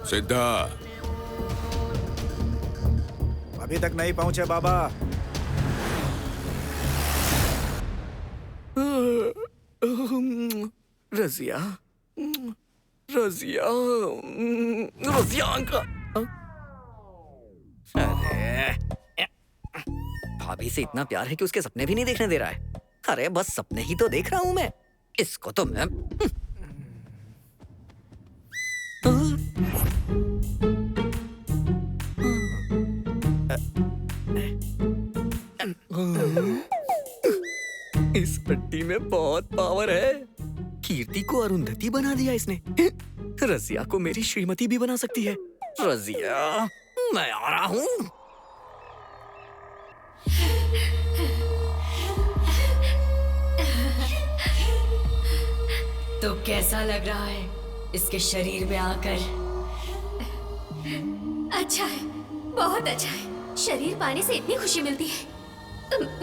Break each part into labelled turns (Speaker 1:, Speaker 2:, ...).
Speaker 1: सिद्धा,
Speaker 2: अभी तक नहीं पहुंचे बाबा।
Speaker 3: रजिया, रजिया, रजिया का। अरे भाभी से इतना प्यार है कि उसके सपने भी नहीं देखने दे रहा है। अरे बस सपने ही तो देख रहा हूं मैं। इसको तो मैं इस पट्टी में बहुत पावर है। कीर्ति को अरुंधति बना दिया इसने। रजिया को मेरी श्रीमती भी बना सकती है। रजिया, मैं आ रहा हूँ।
Speaker 4: तो कैसा लग रहा है इसके शरीर में आकर?
Speaker 5: अच्छा है, बहुत अच्छा है। शरीर पाने से इतनी खुशी मिलती है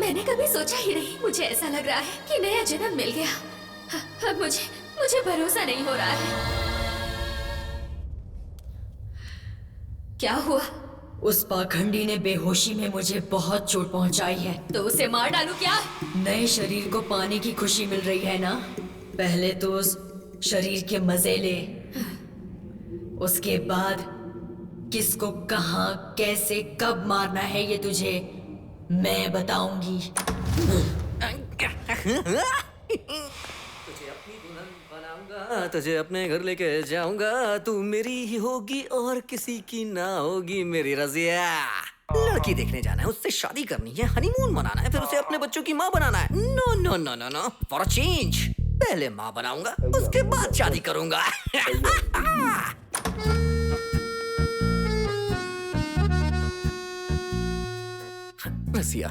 Speaker 5: मैंने कभी सोचा ही नहीं। मुझे ऐसा लग रहा है कि नया जन्म मिल गया। अब मुझे भरोसा नहीं हो रहा है। क्या हुआ?
Speaker 4: उस पाखंडी ने बेहोशी में मुझे बहुत चोट पहुंचाई है।
Speaker 5: तो उसे मार डालूं क्या?
Speaker 4: नए शरीर को पाने की खुशी मिल रही है ना। पहले तो उस शरीर के मजे ले, उसके बाद किसको कहाँ कैसे कब मारना है ये तुझे मैं बताऊंगी।
Speaker 3: तुझे अपने घर लेके जाऊंगा। तू मेरी ही होगी और किसी की ना होगी मेरी रजिया। लड़की देखने जाना है, उससे शादी करनी है, हनीमून मनाना है, फिर उसे अपने बच्चों की माँ बनाना है। No no no no no, for a change पहले माँ बनाऊंगा, उसके बाद शादी करूंगा। रसिया,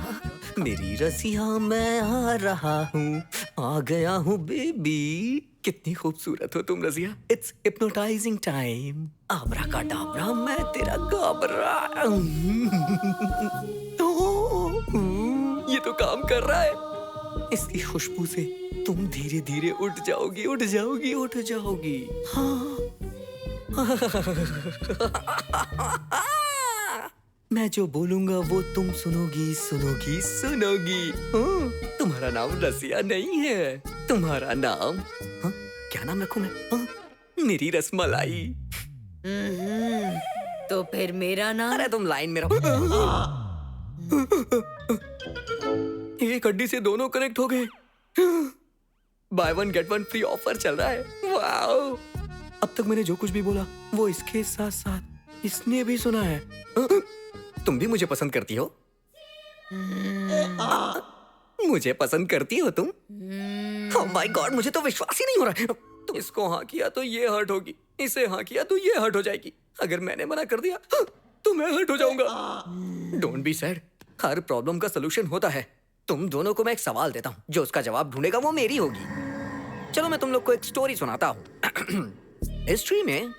Speaker 3: मेरी रसिया, मैं आ रहा हूँ, आ गया हूँ बेबी। कितनी खूबसूरत हो तुम रजिया। It's hypnotising time. आबरा का डाबरा, मैं तेरा गाबरा। ये तो काम कर रहा है। इसकी खुशबू से तुम धीरे धीरे उठ जाओगी, उठ जाओगी, उठ जाओगी। हाँ। मैं जो बोलूंगा वो तुम सुनोगी, सुनोगी, सुनोगी। तुम्हारा नाम रसिया नहीं है, तुम्हारा नाम क्या नाम रखूं मैं? मेरी रसमलाई।
Speaker 4: तो फिर मेरा नाम?
Speaker 3: अरे तुम लाइन में रहो। एक हड्डी से दोनों कनेक्ट हो गए। By one get one free offer चल रहा है। वाओ! अब तक मैंने जो कुछ भी बोला वो इसके साथ साथ इसने भी सुना है। तुम भी मुझे पसंद करती हो? मुझे पसंद करती हो तुम? ओह माय गॉड, मुझे तो विश्वास ही नहीं हो रहा है। तो इसको हाँ किया तो ये हर्ट होगी, इसे हाँ किया तो ये हर्ट हो जाएगी। अगर मैंने मना कर दिया तो मैं हर्ट हो जाऊंगा। Don't be sad, her problem का सलूशन होता है। तुम दोनों को मैं एक सवाल देता हूँ, जो उसका जवाब ढूंढेगा वो मेरी होगी। चलो मैं तुम लोग को एक स्टोरी सुनाता हूँ। हिस्ट्री में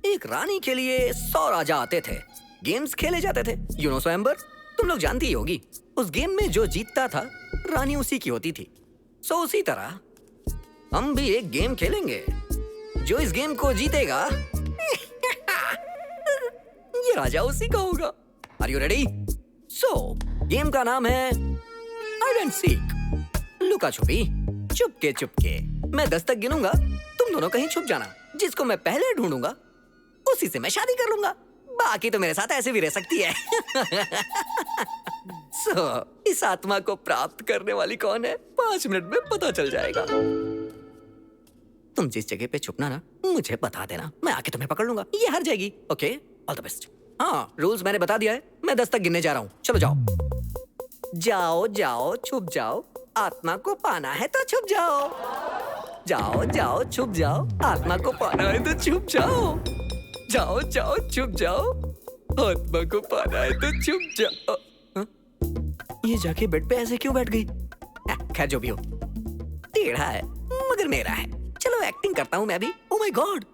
Speaker 3: एक रानी के लिए 100 राजा आते थे, गेम्स खेले जाते थे। यू नो स्वयंवर, तुम लोग जानती ही होगी। उस गेम में जो जीतता था रानी उसी की होती थी। सो उसी तरह हम भी एक गेम खेलेंगे। जो इस गेम को जीतेगा ये राजा उसी का होगा। Are you ready? So game का नाम है हाइड एंड सीक, लुका छुपी, चुपके चुपके। मैं 10 तक गिनूंगा, तुम दोनों कहीं छुप जाना। जिसको मैं पहले ढूंढूंगा उसी से मैं शादी कर लूंगा। बाकी तो मेरे साथ ऐसे भी रह सकती है। इस आत्मा को प्राप्त करने वाली कौन है 5 मिनट में पता चल जाएगा। तुम जिस जगह पे छुपना ना मुझे बता देना, मैं आके तुम्हें पकड़ लूंगा। ये हार जाएगी। Okay, all the best. हाँ, रूल्स मैंने बता दिया है। मैं 10 तक गिनने जा रहा हूँ। चलो जाओ जाओ जाओ, छुप जाओ। आत्मा को पाना है तो छुप जाओ। जाओ जाओ, छुप जाओ। आत्मा को पाना है तो छुप जाओ। जाओ जाओ, छुप जाओ। आत्मा को पाना है तो छुप जाओ। ये जाके बेड पे ऐसे क्यों बैठ गई? खैर जो भी हो, टेढ़ा है मगर मेरा है। चलो एक्टिंग करता हूँ मैं भी। ओह माय गॉड,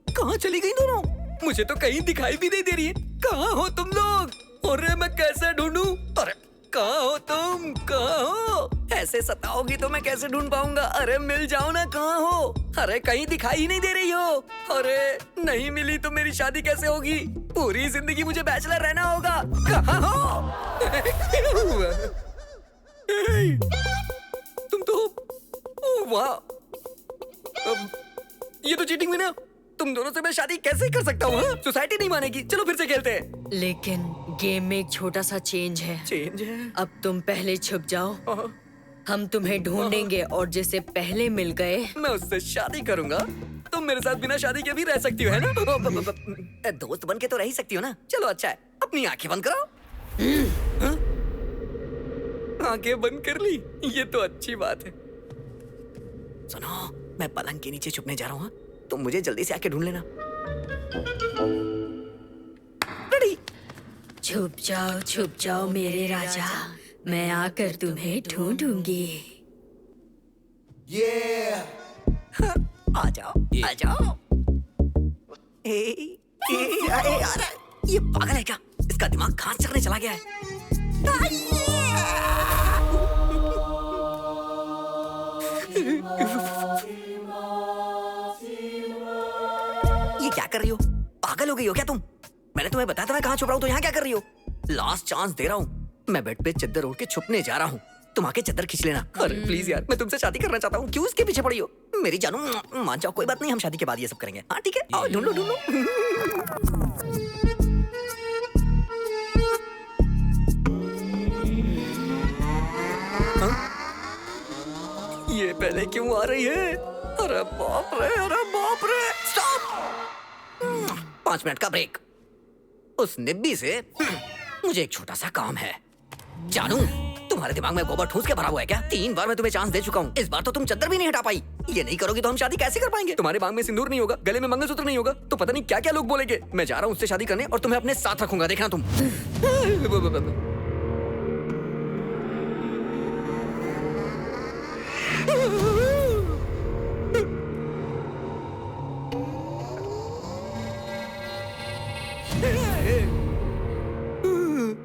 Speaker 3: कहाँ चली गई दोनों? मुझे तो कहीं दिखाई भी नहीं दे रही है। कहाँ हो तुम लोग? अरे मैं कैसे ढूंढूं? अरे कहाँ हो तुम? कहाँ हो? ऐसे सताओगी तो मैं कैसे ढूंढ पाऊंगा? अरे मिल जाओ ना, कहाँ हो? अरे कहीं दिखाई ही नहीं दे रही हो। अरे नहीं मिली तो मेरी शादी कैसे होगी? पूरी जिंदगी मुझे बैचलर रहना होगा। कहाँ हो? तुम तो वाह, ये तो चीटिंग हुई ना। तुम दोनों से मैं शादी कैसे कर सकता हूँ? सोसाइटी नहीं मानेगी। चलो फिर से खेलते हैं।
Speaker 4: लेकिन गेम में एक छोटा सा चेंज है।
Speaker 3: चेंज है?
Speaker 4: अब तुम पहले छुप जाओ, हम तुम्हें ढूंढेंगे और जिसे पहले मिल गए
Speaker 3: मैं उससे शादी करूंगा। तुम मेरे साथ बिना शादी के भी रह सकती हो, है ना? दोस्त बन के तो रह ही सकती हो ना। चलो अच्छा है, अपनी आंखें बंद करो। हाँ? आंखें बंद कर ली, ये तो अच्छी बात है। सुनो, मैं पलंग के नीचे छुपने जा रहा हूँ। तुम मुझे जल्दी से आके ढूंढ लेना। रेडी?
Speaker 4: छुप जाओ मेरे राजा, मैं आकर तुम्हें ढूंढूंगी।
Speaker 3: आ जाओ, आ जाओ। अरे यार, ये पागल है क्या? इसका दिमाग घास चरने चला गया है। ये क्या कर रही हो? पागल हो गई हो क्या तुम? मैंने तुम्हें बताया था मैं कहाँ छुप रहा हूँ, तो यहाँ क्या कर रही हो? लास्ट चांस दे रहा हूँ। मैं बेड पे चद्दर ओढ़ के छुपने जा रहा हूँ। तुम आके चद्दर खींच लेना। अरे प्लीज यार, मैं तुमसे शादी करना चाहता हूँ। क्यों इसके पीछे पड़ी हो? मेरी जानू, मान जाओ, कोई बात नहीं, हम शादी के बाद ये सब करेंगे। हाँ ठीक है, आओ ढूंढो ढूंढो। ये पहले क्यों आ रही है? अरे बाप रे, अरे बाप रे। स्टॉप! 5 मिनट का ब्रेक। उस निब्बी से मुझे एक छोटा सा काम है। जानू, तुम्हारे दिमाग में गोबर ठूस के भरा हुआ है क्या? 3 बार मैं तुम्हें चांस दे चुका हूँ। इस बार तो तुम चद्दर भी नहीं हटा पाई। ये नहीं करोगी तो हम शादी कैसे कर पाएंगे? तुम्हारे मांग में सिंदूर नहीं होगा, गले में मंगलसूत्र नहीं होगा, तो पता नहीं क्या क्या लोग बोलेंगे। मैं जा रहा हूँ उससे शादी करने और तुम्हें अपने साथ रखूंगा, देखना तुम।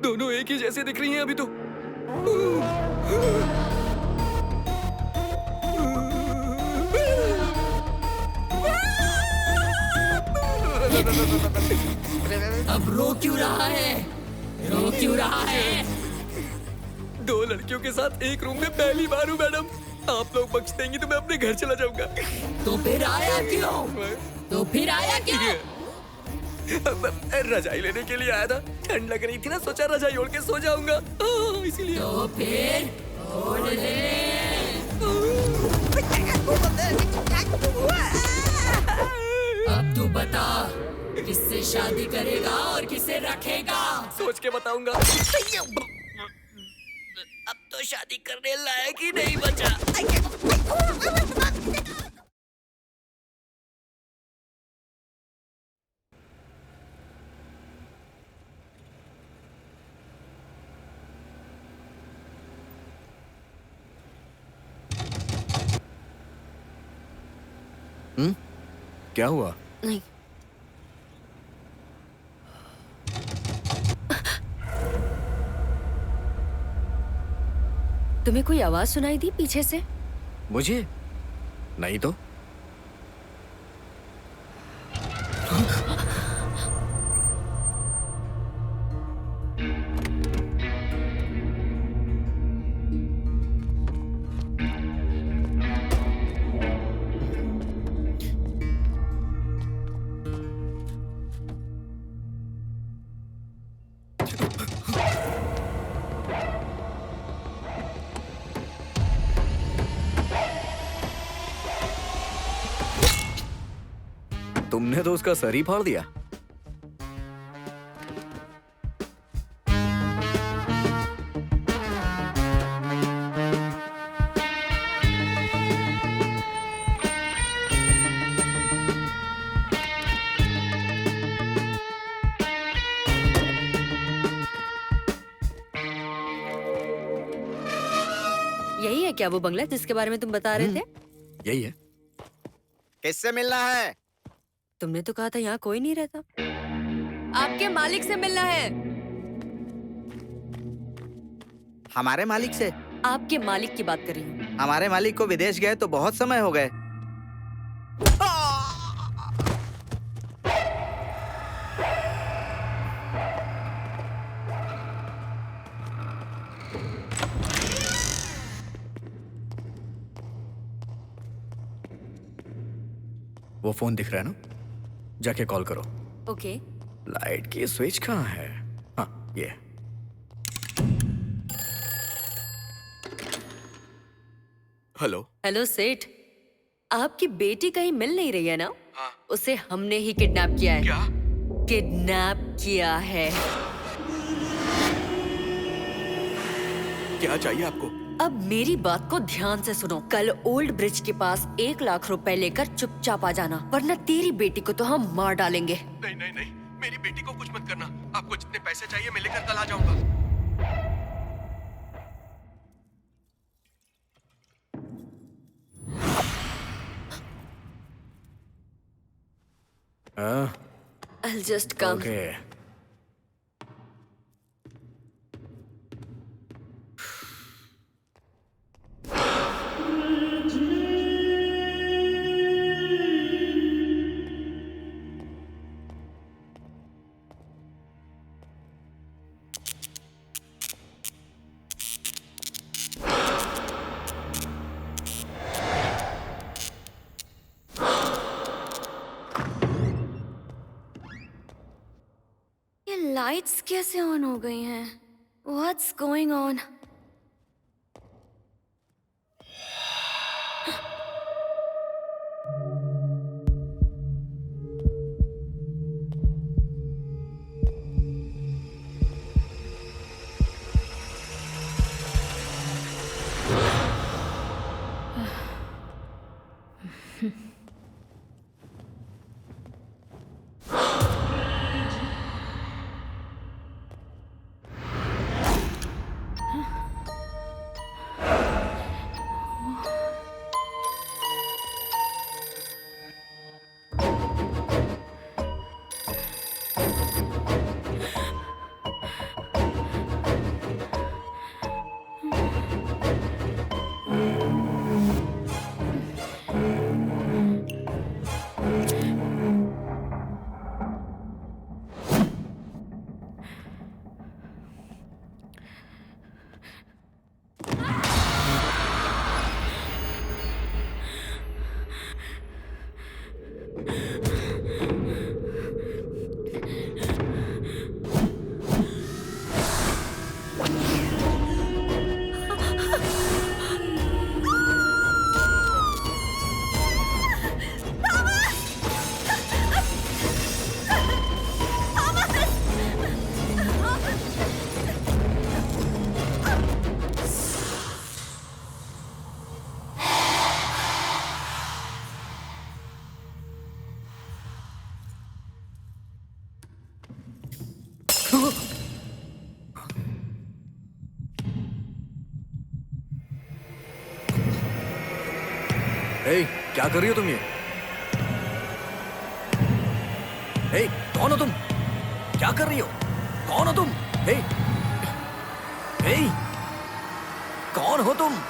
Speaker 3: दोनों एक ही जैसे दिख रही हैं अभी तो।
Speaker 4: अब रो क्यों रहा है? रो क्यों रहा है?
Speaker 3: 2 लड़कियों के साथ एक रूम में पहली बार हूँ मैडम। आप लोग बख्श देंगी तो मैं अपने घर चला जाऊंगा।
Speaker 4: तो फिर आया क्यों? तो फिर आया क्यों?
Speaker 3: रजाई लेने के लिए आया था। ठंड लग रही थी ना, सोचा रजाई ओढ़ के सो जाऊंगा, इसीलिए।
Speaker 4: तो फिर ओढ़ ले। अब तू बता, किससे शादी करेगा और किसे रखेगा?
Speaker 3: सोच के बताऊंगा। अब तो शादी करने लायक ही नहीं बचा।
Speaker 2: क्या हुआ?
Speaker 4: नहीं, तुम्हें कोई आवाज सुनाई दी पीछे से?
Speaker 2: मुझे नहीं तो। तुमने तो उसका सर ही फाड़ दिया।
Speaker 4: यही है क्या वो बंगला जिसके बारे में तुम बता रहे थे?
Speaker 2: यही है।
Speaker 1: किससे मिलना है?
Speaker 4: तुमने तो कहा था यहाँ कोई नहीं रहता। आपके मालिक से मिलना है।
Speaker 1: हमारे मालिक से।
Speaker 4: आपके मालिक की बात कर रही हूँ।
Speaker 1: हमारे मालिक को विदेश गए तो बहुत समय हो गए।
Speaker 2: वो फोन दिख रहा है ना, जाके कॉल करो।
Speaker 4: ओके।
Speaker 2: लाइट की स्विच कहाँ है? हाँ, ये।
Speaker 6: हेलो।
Speaker 4: हेलो सेठ, आपकी बेटी कहीं मिल नहीं रही है ना? हाँ। उसे हमने ही किडनैप किया है।
Speaker 6: क्या?
Speaker 4: किडनैप किया है।
Speaker 6: क्या चाहिए आपको?
Speaker 4: अब मेरी बात को ध्यान से सुनो। कल ओल्ड ब्रिज के पास 1 लाख रुपए लेकर चुपचाप आ जाना, वरना तेरी बेटी को तो हम मार डालेंगे।
Speaker 6: नहीं नहीं नहीं, मेरी बेटी को कुछ मत करना। आपको जितने पैसे चाहिए मैं लेकर कल आ जाऊंगा।
Speaker 4: I'll just come.
Speaker 2: ओके।
Speaker 5: ये लाइट्स कैसे ऑन हो गई हैं? What's going on?
Speaker 2: ए, क्या कर रही हो तुम ये? ए, कौन हो तुम? क्या कर रही हो? कौन हो तुम? ए, ए, कौन हो तुम?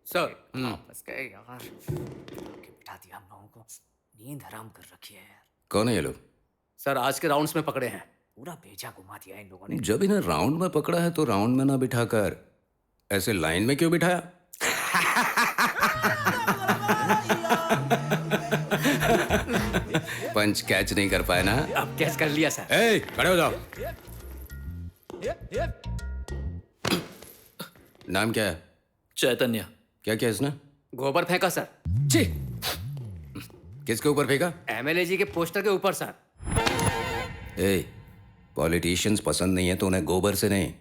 Speaker 3: सर वापस गए यार। बिठा दिया हम लोगों को। नींद हराम कर रखी है यार।
Speaker 7: कौन है ये लोग?
Speaker 3: सर आज के राउंड्स में पकड़े हैं। पूरा भेजा घुमा दिया इन लोगों ने।
Speaker 7: जब इन्हें राउंड में पकड़ा है तो राउंड में ना बिठाकर ऐसे लाइन में क्यों बिठाया? पंच कैच नहीं कर पाए ना?
Speaker 3: अब कैच कर लिया सर।
Speaker 7: ए, खड़े हो जाओ। नाम क्या है?
Speaker 3: चैतन्य।
Speaker 7: क्या किया इसने?
Speaker 3: गोबर फेंका सर।
Speaker 7: छी! किसके ऊपर फेंका?
Speaker 3: एमएलए जी के पोस्टर के ऊपर सर।
Speaker 7: ए, पॉलिटिशियंस पसंद नहीं है तो उन्हें गोबर से नहीं,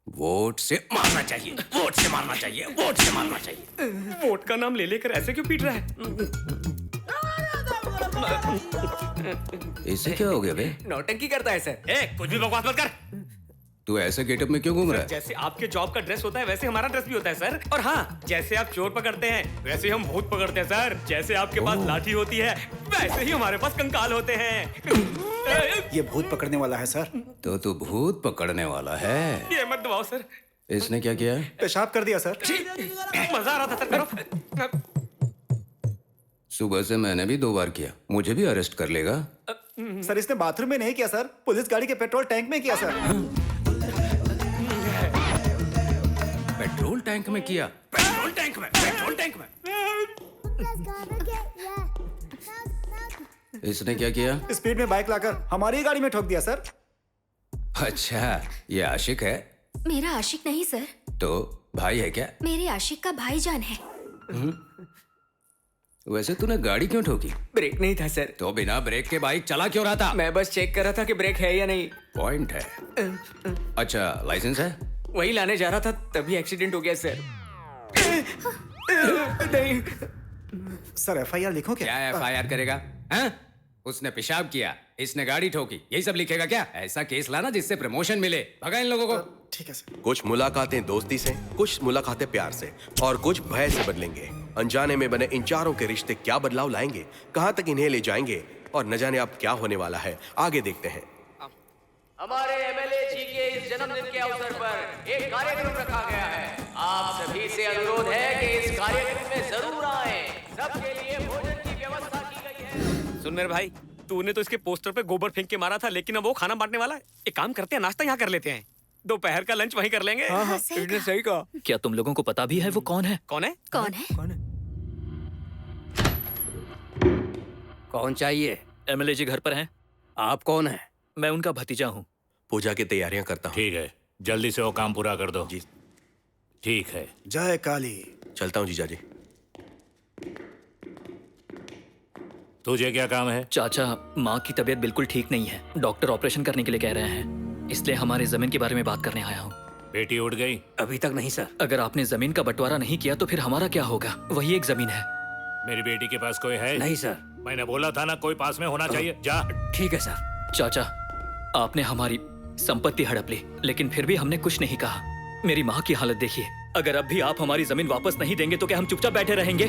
Speaker 7: वोट से मारना चाहिए। वोट से मारना चाहिए। वोट से मारना चाहिए।
Speaker 6: वोट का नाम ले लेकर ऐसे क्यों पीट रहा है?
Speaker 7: इससे क्या हो गया बे?
Speaker 3: नौटंकी करता है सर।
Speaker 6: कुछ भी बकवास मत कर।
Speaker 7: तू ऐसे गेटअप में क्यों घूम रहा है?
Speaker 6: जैसे आपके जॉब का ड्रेस होता है वैसे हमारा ड्रेस भी होता है सर। और हाँ, जैसे आप चोर पकड़ते हैं वैसे हम भूत पकड़ते हैं सर। जैसे आपके पास लाठी होती है वैसे ही हमारे पास कंकाल होते हैं।
Speaker 8: ये भूत पकड़ने वाला है सर।
Speaker 7: तो तू भूत पकड़ने वाला है।
Speaker 6: ये मत दबाओ सर।
Speaker 7: इसने क्या किया?
Speaker 8: पेशाब कर दिया सर।
Speaker 6: मजा आ रहा था सर, करो।
Speaker 7: सुबह से मैंने भी 2 बार किया, मुझे भी अरेस्ट कर लेगा?
Speaker 8: सर इसने बाथरूम में नहीं किया सर, पुलिस गाड़ी के पेट्रोल टैंक में किया सर।
Speaker 7: पेट्रोल टैंक में किया?
Speaker 6: पेट्रोल टैंक में, पेट्रोल टैंक में।
Speaker 7: इसने क्या किया?
Speaker 8: स्पीड में बाइक लाकर हमारी गाड़ी में ठोक दिया सर।
Speaker 7: अच्छा, ये आशिक है?
Speaker 5: मेरा आशिक नहीं सर,
Speaker 7: तो भाई है क्या?
Speaker 5: मेरे आशिक का भाईजान है।
Speaker 7: वैसे तूने गाड़ी क्यों ठोकी?
Speaker 3: ब्रेक नहीं था सर।
Speaker 7: तो बिना ब्रेक के बाइक चला क्यों रहा था?
Speaker 3: मैं बस चेक कर रहा था कि ब्रेक है या नहीं।
Speaker 7: पॉइंट है। अच्छा, लाइसेंस है?
Speaker 3: वही लाने जा रहा था तभी एक्सीडेंट हो गया सर। नहीं
Speaker 8: सर FIR लिखो क्या?
Speaker 7: क्या FIR करेगा? हैं? उसने पेशाब किया, इसने गाड़ी ठोकी, यही सब लिखेगा क्या? ऐसा केस लाना जिससे प्रमोशन मिले। भगा इन लोगों को।
Speaker 8: ठीक है सर।
Speaker 6: कुछ मुलाकातें दोस्ती से, कुछ मुलाकातें प्यार से और कुछ भय से बदलेंगे। अनजाने में बने इन चारों के रिश्ते क्या बदलाव लाएंगे, कहां तक इन्हें ले जाएंगे और न जाने अब क्या होने वाला है। आगे देखते हैं।
Speaker 9: हमारे एमएलए जी के इस जन्मदिन के अवसर पर एक कार्यक्रम रखा गया है। आप सभी से अनुरोध है कि इस कार्यक्रम में जरूर आएं। सबके लिए भोजन की व्यवस्था की गई है।
Speaker 6: सुन मेरे भाई, तूने तो इसके पोस्टर पे गोबर फेंक के मारा था, लेकिन अब वो खाना बांटने वाला है। एक काम करते हैं, नाश्ता यहाँ कर लेते हैं, दोपहर का लंच वहीं कर लेंगे।
Speaker 8: हाँ।
Speaker 6: सही कहा।
Speaker 2: क्या तुम लोगों को पता भी है वो कौन है?
Speaker 6: कौन है?
Speaker 5: कौन है?
Speaker 3: कौन चाहिए?
Speaker 2: एमएलए जी घर पर हैं?
Speaker 3: आप कौन है?
Speaker 2: मैं उनका भतीजा हूँ।
Speaker 6: पूजा की तैयारियां करता हूँ।
Speaker 10: ठीक है, जल्दी से वो काम पूरा कर दो।
Speaker 6: जी।
Speaker 10: ठीक है।
Speaker 8: जय काली।
Speaker 6: चलता हूँ जीजा जी।
Speaker 10: तुझे क्या काम है?
Speaker 2: चाचा, माँ की तबीयत बिल्कुल ठीक नहीं है, डॉक्टर ऑपरेशन करने के लिए कह रहे हैं, इसलिए हमारे जमीन के बारे में बात करने आया हूँ।
Speaker 10: बेटी उठ गई?
Speaker 3: अभी तक नहीं सर।
Speaker 2: अगर आपने जमीन का बंटवारा नहीं किया तो फिर हमारा क्या होगा? वही एक जमीन है।
Speaker 10: मेरी बेटी के पास कोई है?
Speaker 3: नहीं सर।
Speaker 10: मैंने बोला था ना, कोई पास में होना चाहिए। जा।
Speaker 3: ठीक है सर।
Speaker 2: चाचा, आपने हमारी संपत्ति हड़प ली, लेकिन फिर भी हमने कुछ नहीं कहा। मेरी माँ की हालत देखिए, अगर अब भी आप हमारी जमीन वापस नहीं देंगे तो क्या हम चुपचाप बैठे रहेंगे?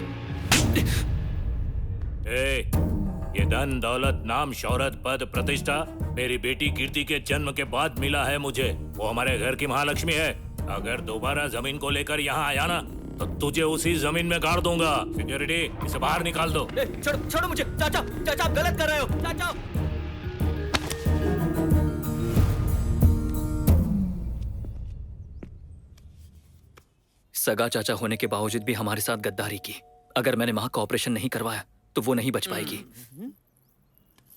Speaker 10: ये धन दौलत नाम शौहरत पद प्रतिष्ठा मेरी बेटी कीर्ति के जन्म के बाद मिला है मुझे। वो हमारे घर की महालक्ष्मी है। अगर दोबारा जमीन को लेकर यहाँ आया ना तो तुझे उसी जमीन में गाड़ दूंगा। सिक्योरिटी, इसे बाहर निकाल दो।
Speaker 2: छोड़ो मुझे। चाचा, चाचा आप गलत कर रहे हो। चाचा। सगा चाचा होने के बावजूद भी हमारे साथ गद्दारी की। अगर मैंने माँ का ऑपरेशन नहीं करवाया तो वो नहीं बच पाएगी।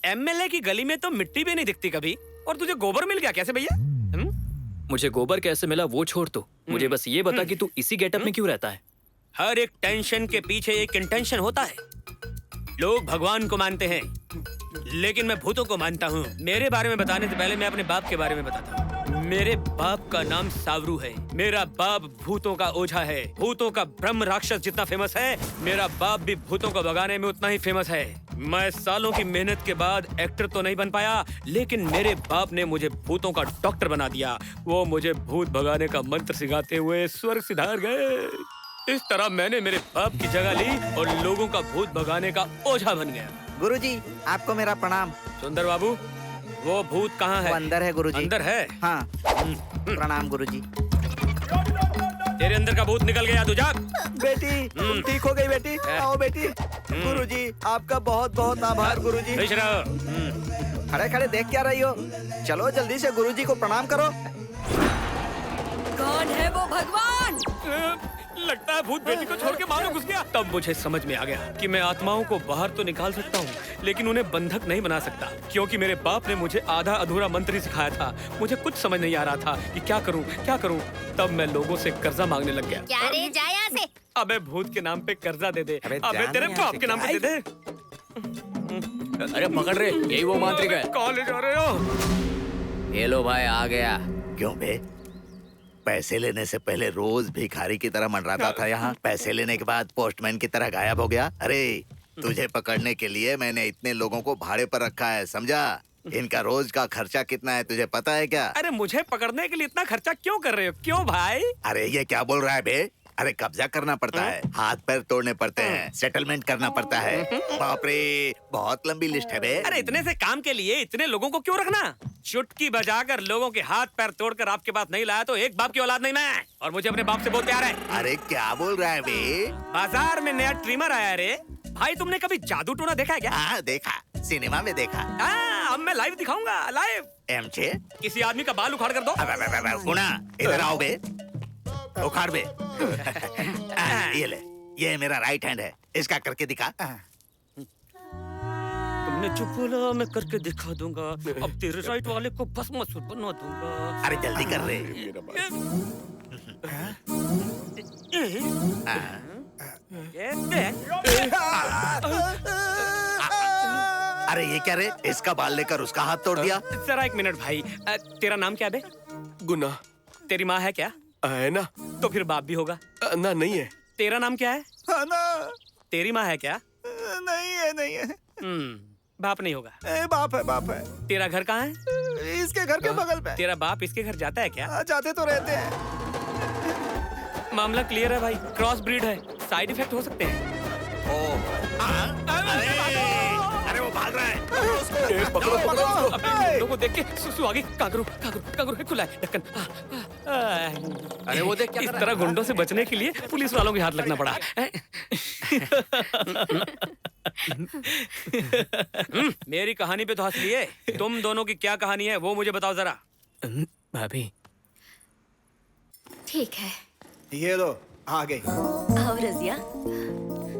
Speaker 6: एमएलए की गली में तो मिट्टी भी नहीं दिखती कभी, और तुझे गोबर मिल गया कैसे भैया?
Speaker 2: मुझे गोबर कैसे मिला वो छोड़ दो, मुझे बस ये बता कि तू इसी गेटअप में क्यों रहता है?
Speaker 6: हर एक टेंशन के पीछे एक इंटेंशन होता है। लोग भगवान को मानते हैं, लेकिन मैं भूतों को मानता हूँ। मेरे बारे में बताने से पहले मैं अपने बाप के बारे में बताता हूँ। मेरे बाप का नाम सावरू है। मेरा बाप भूतों का ओझा है। भूतों का ब्रह्म राक्षस जितना फेमस है, मेरा बाप भी भूतों को भगाने में उतना ही फेमस है। मैं सालों की मेहनत के बाद एक्टर तो नहीं बन पाया, लेकिन मेरे बाप ने मुझे भूतों का डॉक्टर बना दिया। वो मुझे भूत भगाने का मंत्र सिखाते हुए स्वर्ग सिधार गए। इस तरह मैंने मेरे बाप की जगह ली और लोगों का भूत भगाने का ओझा बन गया।
Speaker 1: गुरुजी, आपको मेरा प्रणाम।
Speaker 6: सुंदर बाबू, वो भूत कहाँ है?
Speaker 1: वो अंदर है गुरुजी।
Speaker 6: अंदर है?
Speaker 1: हाँ। प्रणाम गुरुजी।
Speaker 6: तेरे अंदर का भूत निकल गया, तू जा।
Speaker 1: बेटी तुम ठीक हो गई बेटी? आओ बेटी। गुरुजी आपका बहुत बहुत आभार गुरुजी।
Speaker 6: खुश रहो।
Speaker 1: खड़े खड़े देख क्या रही हो? चलो जल्दी से गुरुजी को प्रणाम करो।
Speaker 4: कौन है वो भगवान?
Speaker 6: लगता है भूत बेटी को छोड़ के बाहर घुस गया। तब मुझे समझ में आ गया कि मैं आत्माओं को बाहर तो निकाल सकता हूँ, लेकिन उन्हें बंधक नहीं बना सकता, क्योंकि मेरे बाप ने मुझे आधा अधूरा मंत्र ही सिखाया था। मुझे कुछ समझ नहीं आ रहा था कि क्या करूँ क्या करूँ। तब मैं लोगों से कर्जा मांगने लग गया।
Speaker 5: क्या रे, जा यहाँ से।
Speaker 6: अबे भूत के नाम पे कर्जा दे दे। अबे तेरे बाप के नाम पे दे दे।
Speaker 3: अरे पकड़ रे, यही वो मांत्रिक है।
Speaker 6: कहाँ ले जा रहे हो?
Speaker 9: ये लो भाई, आ गया।
Speaker 1: क्यों बे? पैसे लेने से पहले रोज भिखारी की तरह मंडराता था यहाँ, पैसे लेने के बाद पोस्टमैन की तरह गायब हो गया। अरे तुझे पकड़ने के लिए मैंने इतने लोगों को भाड़े पर रखा है, समझा? इनका रोज का खर्चा कितना है तुझे पता है क्या?
Speaker 6: अरे मुझे पकड़ने के लिए इतना खर्चा क्यों कर रहे हो? क्यों भाई?
Speaker 1: अरे ये क्या बोल रहा है बे? अरे कब्जा करना पड़ता है, हाथ पैर तोड़ने पड़ते हैं, सेटलमेंट करना पड़ता है। बाप रे, बहुत लंबी लिस्ट है बे।
Speaker 6: अरे इतने से काम के लिए इतने लोगों को क्यों रखना? चुटकी बजाकर लोगों के हाथ पैर तोड़कर आपके पास नहीं लाया तो एक बाप की औलाद नहीं मैं, और मुझे अपने बाप से बहुत प्यार है।
Speaker 1: अरे क्या बोल रहा है बे?
Speaker 6: बाजार में नया ट्रिमर आया रे भाई, तुमने कभी जादू टोना देखा है क्या?
Speaker 1: हाँ देखा, सिनेमा में देखा।
Speaker 6: अब मैं लाइव दिखाऊंगा, लाइव।
Speaker 1: एमचे
Speaker 6: किसी आदमी का बाल उखाड़ कर दो।
Speaker 1: गुना इधर आओ बे, उखाड़ बे। ये ले, ये मेरा राइट हैंड है, इसका करके दिखा।
Speaker 6: तुमने जो बोला मैं करके दिखा दूंगा। अब तेरे राइट वाले को बस मसूद बना दूंगा।
Speaker 1: अरे जल्दी कर रे। अरे ये क्या रे? इसका बाल लेकर उसका हाथ तोड़ दिया।
Speaker 6: जरा एक मिनट भाई, तेरा नाम क्या बे?
Speaker 11: गुना।
Speaker 6: तेरी माँ है क्या?
Speaker 11: है ना।
Speaker 6: तो फिर बाप भी होगा
Speaker 11: ना? नहीं है।
Speaker 6: तेरा नाम क्या है?
Speaker 1: ना।
Speaker 6: तेरी माँ है क्या?
Speaker 1: नहीं है, नहीं है।
Speaker 6: बाप नहीं होगा।
Speaker 1: बाप है, बाप है।
Speaker 6: तेरा घर कहाँ है?
Speaker 1: इसके घर के बगल पे।
Speaker 6: तेरा बाप इसके घर जाता है क्या?
Speaker 1: जाते तो रहते हैं।
Speaker 6: मामला क्लियर है भाई, क्रॉस ब्रीड है, साइड इफेक्ट हो सकते हैं।
Speaker 1: अरे वो भाग रहा है।
Speaker 11: पकड़ो पकड़ो उसको।
Speaker 6: अपने लोगों को देख के सुसु आगे कागरू कागरू कागरू है, खुला है ढक्कन।
Speaker 9: अरे वो देख क्या
Speaker 6: इस
Speaker 9: कर रहा
Speaker 6: तरह गुंडों से बचने के लिए पुलिस वालों के हाथ लगना पड़ा। मेरी कहानी पे तो हंस लिए, तुम दोनों की क्या कहानी है वो मुझे बताओ जरा।
Speaker 2: भाभी
Speaker 5: ठीक है।
Speaker 8: ये लो, आ गई।
Speaker 4: आओ रजिया,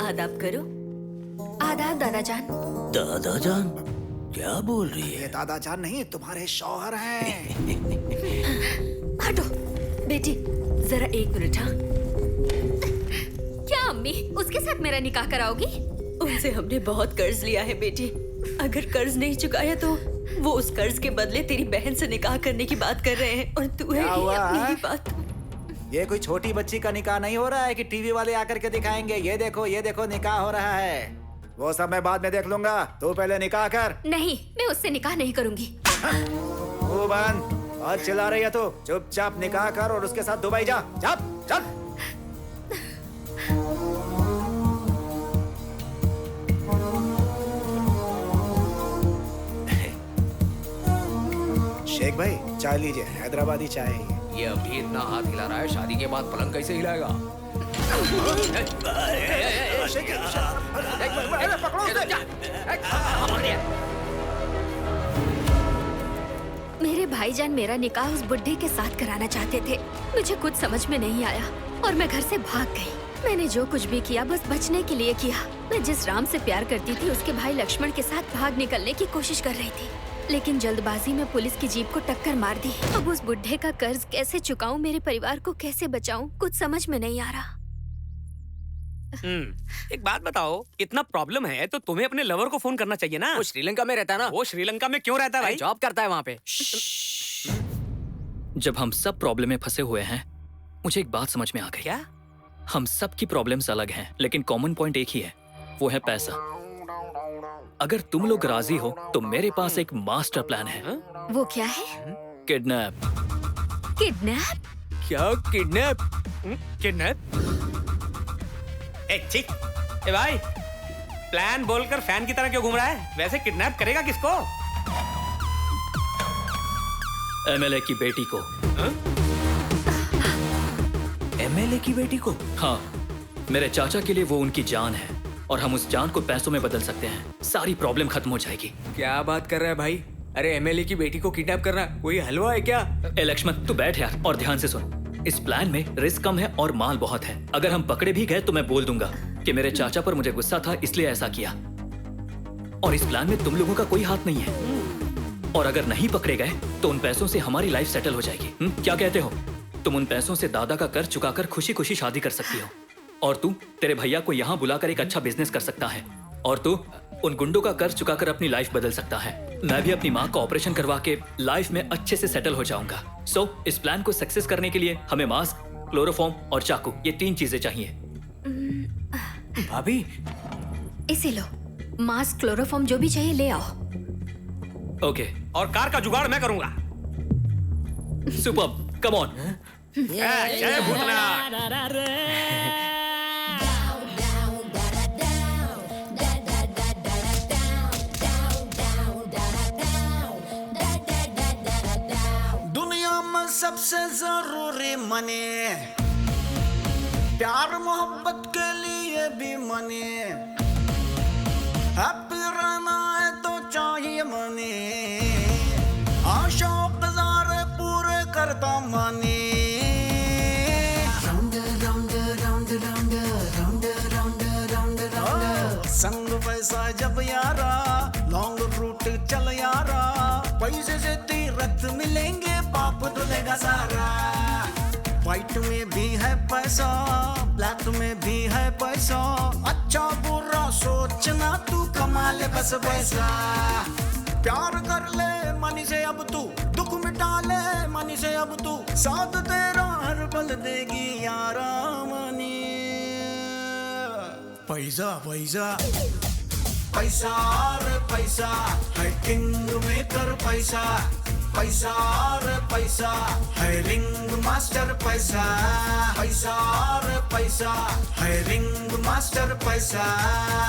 Speaker 4: आदाब करो।
Speaker 5: आदाब दादाजान।
Speaker 2: दादाजान क्या बोल रही
Speaker 8: ये दादाजान नहीं, तुम्हारे शौहर हैं।
Speaker 4: हटो बेटी, जरा एक मिनट। हाँ,
Speaker 5: क्या अम्मी उसके साथ मेरा निकाह कराओगी?
Speaker 4: उनसे हमने बहुत कर्ज लिया है बेटी, अगर कर्ज नहीं चुकाया तो वो उस कर्ज के बदले तेरी बहन से निकाह करने की बात कर रहे हैं, और तू है अपनी ही बात।
Speaker 8: ये कोई छोटी बच्ची का निकाह नहीं हो रहा है कि टीवी वाले आकर के दिखाएंगे ये देखो निकाह हो रहा है। वो सब मैं बाद में देख लूंगा, तू पहले निकाह कर।
Speaker 5: नहीं, मैं उससे निकाह नहीं करूंगी।
Speaker 8: वो बंद और चिल्ला रही है तू, चुपचाप निकाह कर और उसके साथ दुबई जा। चल चल। शेख भाई चाय लीजिए, हैदराबादी चाय है
Speaker 9: ये अभी इतना हाथ हिला रहा है, शादी के बाद पलंग कैसे हिलाएगा?
Speaker 5: मेरे भाईजान मेरा निकाह उस बुड्ढे के साथ कराना चाहते थे। मुझे कुछ समझ में नहीं आया और मैं घर से भाग गई। मैंने जो कुछ भी किया बस बचने के लिए किया। मैं जिस राम से प्यार करती थी उसके भाई लक्ष्मण के साथ भाग निकलने की कोशिश कर रही थी, लेकिन जल्दबाजी में पुलिस की जीप को टक्कर मार दी। अब उस बुड्ढे का कर्ज कैसे चुकाऊं, मेरे परिवार को कैसे बचाऊं, कुछ समझ में नहीं आ रहा।
Speaker 6: एक बात बताओ, इतना प्रॉब्लम है तो तुम्हें अपने लवर को फोन करना चाहिए ना।
Speaker 9: वो श्रीलंका में रहता है ना।
Speaker 6: वो श्रीलंका में क्यों रहता है भाई?
Speaker 9: जॉब करता है वहाँ पे।
Speaker 2: जब हम सब प्रॉब्लम में फंसे हुए हैं, मुझे एक बात समझ में आ गई।
Speaker 6: क्या?
Speaker 2: हम सब की प्रॉब्लम्स अलग हैं, लेकिन कॉमन पॉइंट एक ही है, वो है पैसा। अगर तुम लोग राजी हो तो मेरे पास एक मास्टर प्लान है।
Speaker 5: वो क्या है?
Speaker 2: किडनैप।
Speaker 5: किडनैप?
Speaker 6: क्या किडनैप? किडनैप? ठीक ए भाई, प्लान बोलकर फैन की तरह क्यों घूम रहा है? वैसे किडनैप करेगा किसको?
Speaker 2: एमएलए की बेटी को।
Speaker 6: एमएलए की बेटी को?
Speaker 2: हाँ, मेरे चाचा के लिए वो उनकी जान है और हम उस जान को पैसों में बदल सकते हैं। सारी प्रॉब्लम खत्म हो जाएगी।
Speaker 3: क्या बात कर रहा है भाई? अरे एमएलए की बेटी को किडनैप करना कोई हलवा है क्या?
Speaker 2: ए लक्ष्मण, तू बैठ यार और ध्यान से सुन। इस प्लान में रिस्क कम है और माल बहुत है। अगर हम पकड़े भी गए तो मैं बोल दूंगा कि मेरे चाचा पर मुझे गुस्सा था इसलिए ऐसा किया, और इस प्लान में तुम लोगों का कोई हाथ नहीं है। और अगर नहीं पकड़े गए तो उन पैसों से हमारी लाइफ सेटल हो जाएगी। क्या कहते हो? तुम उन पैसों से दादा का कर्ज चुकाकर खुशी खुशी शादी कर सकती हो, और तू तेरे भैया को यहाँ बुलाकर एक अच्छा बिजनेस कर सकता है, और तू उन गुंडों का कर्ज चुकाकर अपनी लाइफ बदल सकता है। मैं भी अपनी माँ का ऑपरेशन करवा के लाइफ में अच्छे से सेटल हो जाऊंगा। सो इस प्लान को सक्सेस करने के लिए हमें मास्क, क्लोरोफॉर्म और चाकू, ये 3 चीजें चाहिए।
Speaker 3: भाभी
Speaker 5: इसे लो, मास्क, क्लोरोफॉर्म जो भी चाहिए ले आओ।
Speaker 2: ओके।
Speaker 6: और कार का जुगाड़ मैं करूंगा।
Speaker 2: Superb, come on.
Speaker 6: जय भूतनाथ।
Speaker 12: दुनिया में सबसे जरूरी मनी, प्यार मोहब्बत के लिए भी मनी, हैप्पी रहना है तो चाहिए मनी, आशा गुजारे पूरे करता मनी। संग पैसा जब यारा, लॉन्ग रूट चल यारा, पैसे से तीरथ मिलेंगे, पाप धुलेगा सारा। व्हाइट में भी है पैसा, ब्लैक में भी है पैसा, अच्छा बुरा सोचना तू, कमा ले बस पैसा। प्यार कर ले मनी से अब तू, दुख मिटा ले मनी से अब तू, साथ तेरा हर पल देगी यारा मनी। पैसा पैसा पैसा रे पैसा है किंग मेकर पैसा, पैसा रे पैसा है रिंग मास्टर पैसा, पैसा रे पैसा है रिंग मास्टर पैसा।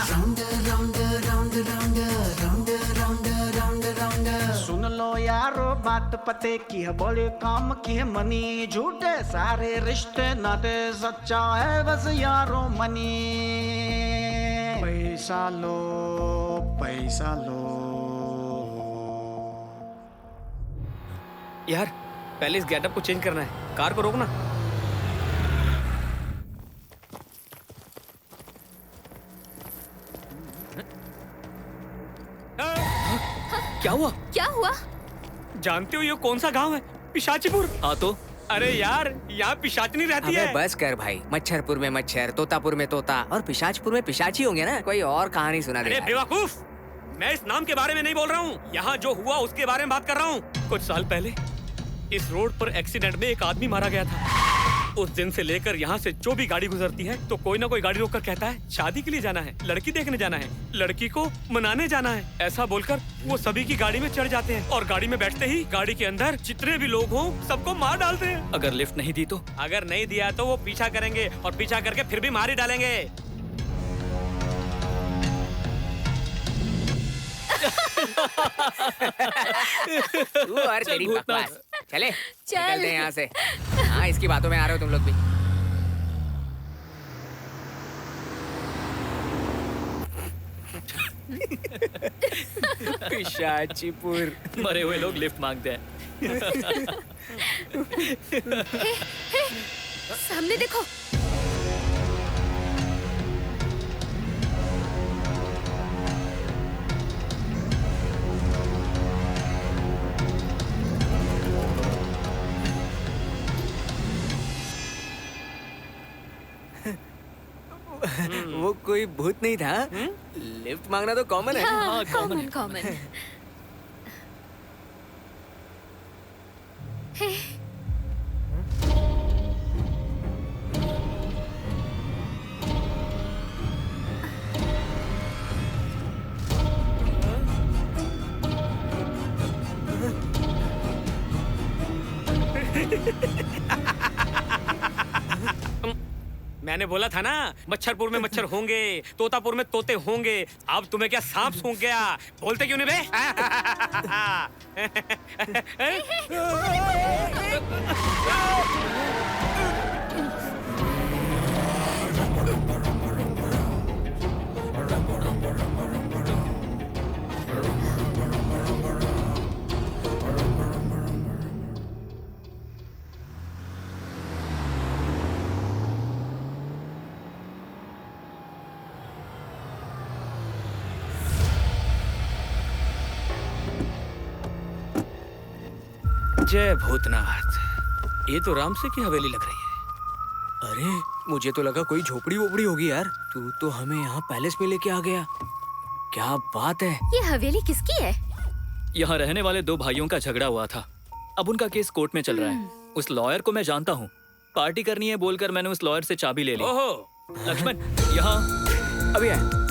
Speaker 12: Round round round round round round round round. सुन लो यारो बात पते की है, बोले काम की है मनी, झूठे सारे रिश्ते नाते, सच्चा है बस यारो मनी। पैसा लो पैसा लो।
Speaker 6: यार पहले इस गेटअप को चेंज करना है, कार को रोकना।
Speaker 2: क्या हुआ?
Speaker 5: क्या हुआ?
Speaker 6: जानते हो ये कौन सा गांव है? पिशाचीपुर।
Speaker 2: हाँ तो
Speaker 6: अरे यार यहाँ पिशाचनी रहती है।
Speaker 3: बस कर भाई, मच्छरपुर में मच्छर, तोतापुर में तोता और पिशाचपुर में पिशाची होंगे ना, कोई और कहानी सुना दे।
Speaker 6: अरे बेवकूफ, मैं इस नाम के बारे में नहीं बोल रहा हूँ, यहाँ जो हुआ उसके बारे में बात कर रहा हूँ। कुछ साल पहले इस रोड पर एक्सीडेंट में एक आदमी मारा गया था। उस दिन से लेकर यहाँ से जो भी गाड़ी गुजरती है तो कोई ना कोई गाड़ी रोककर कहता है शादी के लिए जाना है, लड़की देखने जाना है, लड़की को मनाने जाना है। ऐसा बोलकर वो सभी की गाड़ी में चढ़ जाते हैं और गाड़ी में बैठते ही गाड़ी के अंदर जितने भी लोग हों सबको मार डालते हैं।
Speaker 2: अगर लिफ्ट नहीं दी तो?
Speaker 6: अगर नहीं दिया तो वो पीछा करेंगे और पीछा करके फिर भी मार ही डालेंगे।
Speaker 3: तू और तेरी बकवास। चले
Speaker 5: चल।
Speaker 3: निकलते हैं यहाँ से। हाँ, इसकी बातों में आ रहे हो तुम लोग भी। पिशाचीपुर।
Speaker 2: मरे हुए लोग लिफ्ट मांगते हैं।
Speaker 5: सामने देखो।
Speaker 3: वो कोई भूत नहीं था। लिफ्ट मांगना तो कॉमन है।
Speaker 5: हाँ, कॉमन कॉमन।
Speaker 6: मैंने बोला था ना मच्छरपुर में मच्छर होंगे, तोतापुर में तोते होंगे। अब तुम्हें क्या सांप सूंघ गया? बोलते क्यों नहीं बे? जय भूतनाथ। ये तो राम से की हवेली लग रही है।
Speaker 3: अरे मुझे तो लगा कोई झोपड़ी वोपड़ी होगी यार। तू तो हमें यहाँ पैलेस में लेके आ गया। क्या बात है।
Speaker 5: ये हवेली किसकी है?
Speaker 2: यहाँ रहने वाले 2 भाइयों का झगड़ा हुआ था। अब उनका केस कोर्ट में चल रहा है। उस लॉयर को मैं जानता हूँ। पार्टी करनी है बोलकर मैंने उस लॉयर से चाबी ले ली।
Speaker 6: ओहो,
Speaker 2: लक्ष्मण, यहाँ
Speaker 3: अभी आए।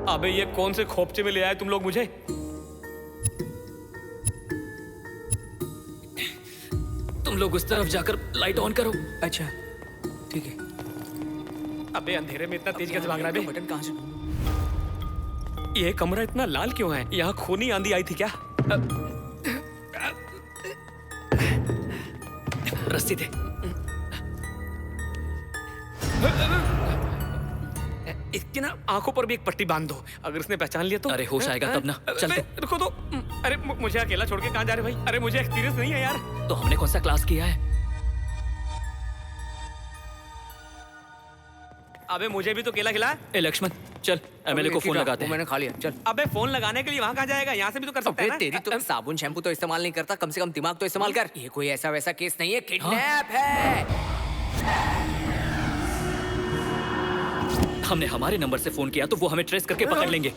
Speaker 6: अबे ये कौन से खोपचे में ले आए तुम लोग मुझे?
Speaker 2: तुम लोग उस तरफ जाकर लाइट ऑन करो।
Speaker 3: अच्छा ठीक है।
Speaker 6: अबे अंधेरे में इतना तेज कैसे भाग रहा है बे?
Speaker 3: बटन कहाँ से?
Speaker 6: ये कमरा इतना लाल क्यों है? यहाँ खूनी आंधी आई थी क्या?
Speaker 2: रस्सी दे।
Speaker 6: इसकी ना आंखों पर भी एक पट्टी बांध दो। अगर इसने पहचान लिया तो
Speaker 2: अरे होश आएगा तब ना। चल तो।
Speaker 6: रुको तो। अरे मुझे अकेला छोड़ के कहाँ जा रहे भाई? अरे मुझे एक्सपीरियंस नहीं है यार।
Speaker 2: तो हमने कौन सा क्लास किया है?
Speaker 6: अबे मुझे भी तो केला खिला।
Speaker 2: ए लक्ष्मण, चल एमएलए को फोन लगाते हैं।
Speaker 3: मैंने खा लिया। चल।
Speaker 6: अबे फोन लगाने के लिए वहाँ कहाँ जाएगा? यहाँ से भी तो कर सकता है ना?
Speaker 3: तेरी तो साबुन शैम्पू तो इस्तेमाल नहीं करता, कम से कम दिमाग तो इस्तेमाल कर। ये कोई ऐसा वैसा केस नहीं है, किडनैप है।
Speaker 2: हमने हमारे नंबर से फोन किया तो वो हमें ट्रेस करके पकड़ लेंगे।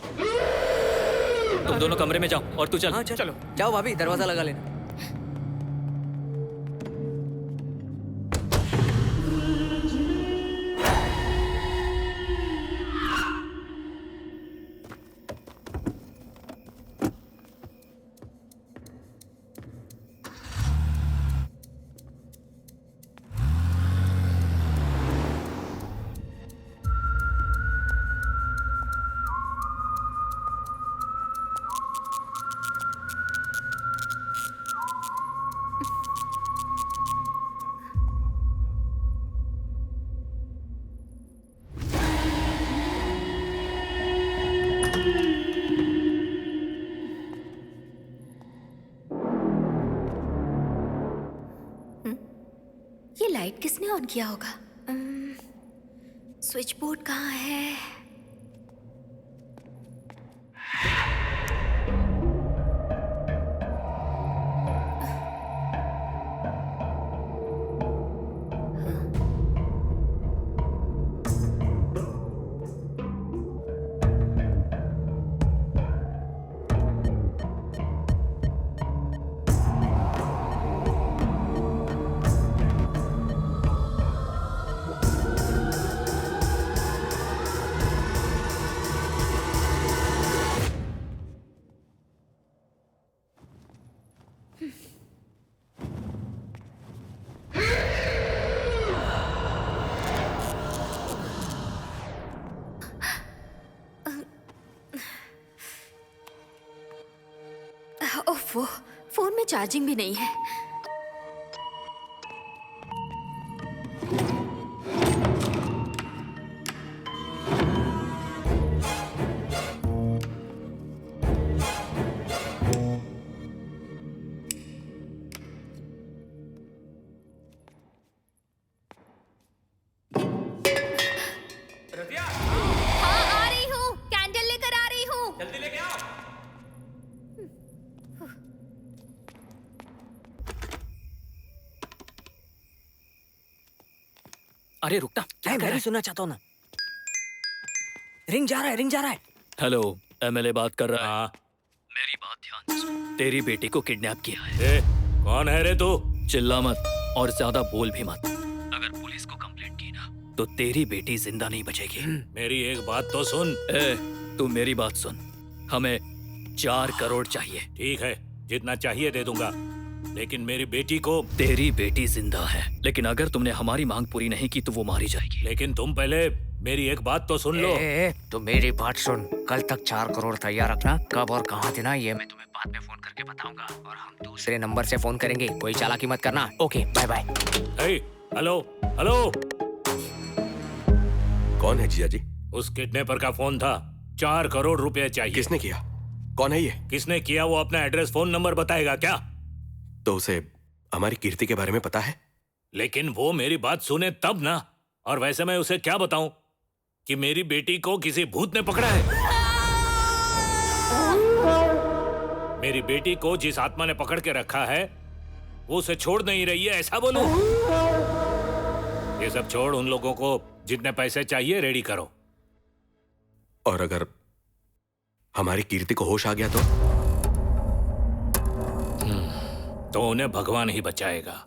Speaker 2: तुम दोनों कमरे में जाओ और तू चल।
Speaker 3: हाँ चलो। जाओ भाभी, दरवाजा लगा लेना।
Speaker 5: ये लाइट किसने ऑन किया होगा? स्विच बोर्ड कहाँ है? ओफो, फोन में चार्जिंग भी नहीं है। हाँ, आ रही हूँ। कैंडल लेकर आ रही हूँ।
Speaker 6: जल्दी लेके आओ।
Speaker 2: अरे रुकना, क्या
Speaker 3: मैं भी सुनना चाहता हूँ ना। रिंग जा रहा है।
Speaker 2: हेलो, एमएलए बात कर रहा है।
Speaker 10: हाँ।
Speaker 2: मेरी बात ध्यान से सुन। तेरी बेटी को किडनैप किया है।
Speaker 10: ए, कौन है रे तू?
Speaker 2: चिल्ला मत और ज्यादा बोल भी मत। अगर पुलिस को कंप्लेंट की ना तो तेरी बेटी जिंदा नहीं बचेगी।
Speaker 10: मेरी एक बात तो सुन।
Speaker 2: ए, तू मेरी बात सुन। हमें 4 करोड़ चाहिए।
Speaker 10: ठीक है, जितना चाहिए दे दूंगा, लेकिन मेरी बेटी को।
Speaker 2: तेरी बेटी जिंदा है, लेकिन अगर तुमने हमारी मांग पूरी नहीं की तो वो मारी जाएगी।
Speaker 10: लेकिन तुम पहले मेरी एक बात तो सुन लो।
Speaker 3: तो मेरी बात सुन। कल तक 4 करोड़ तैयार रखना। कब और कहाँ देना ये मैं तुम्हें बाद में फोन करके बताऊंगा, और हम दूसरे नंबर से फोन करेंगे। कोई चालाकी मत करना। Okay, bye bye.
Speaker 10: Hello hello,
Speaker 11: कौन है जीजा जी?
Speaker 10: उस किडनैपर का फोन था। 4 करोड़ रुपए चाहिए।
Speaker 11: किसने किया? कौन है ये?
Speaker 10: किसने किया वो अपना एड्रेस फोन नंबर बताएगा क्या?
Speaker 11: तो उसे हमारी कीर्ति के बारे में पता है?
Speaker 10: लेकिन वो मेरी बात सुने तब ना। और वैसे मैं उसे क्या बताऊं कि मेरी बेटी को किसी भूत ने पकड़ा है। मेरी बेटी को जिस आत्मा ने पकड़ के रखा है वो उसे छोड़ नहीं रही है, ऐसा बोलूं? ये सब छोड़, उन लोगों को जितने पैसे चाहिए रेडी करो।
Speaker 11: और अगर हमारी कीर्ति को होश आ गया
Speaker 10: तो उन्हें भगवान ही बचाएगा।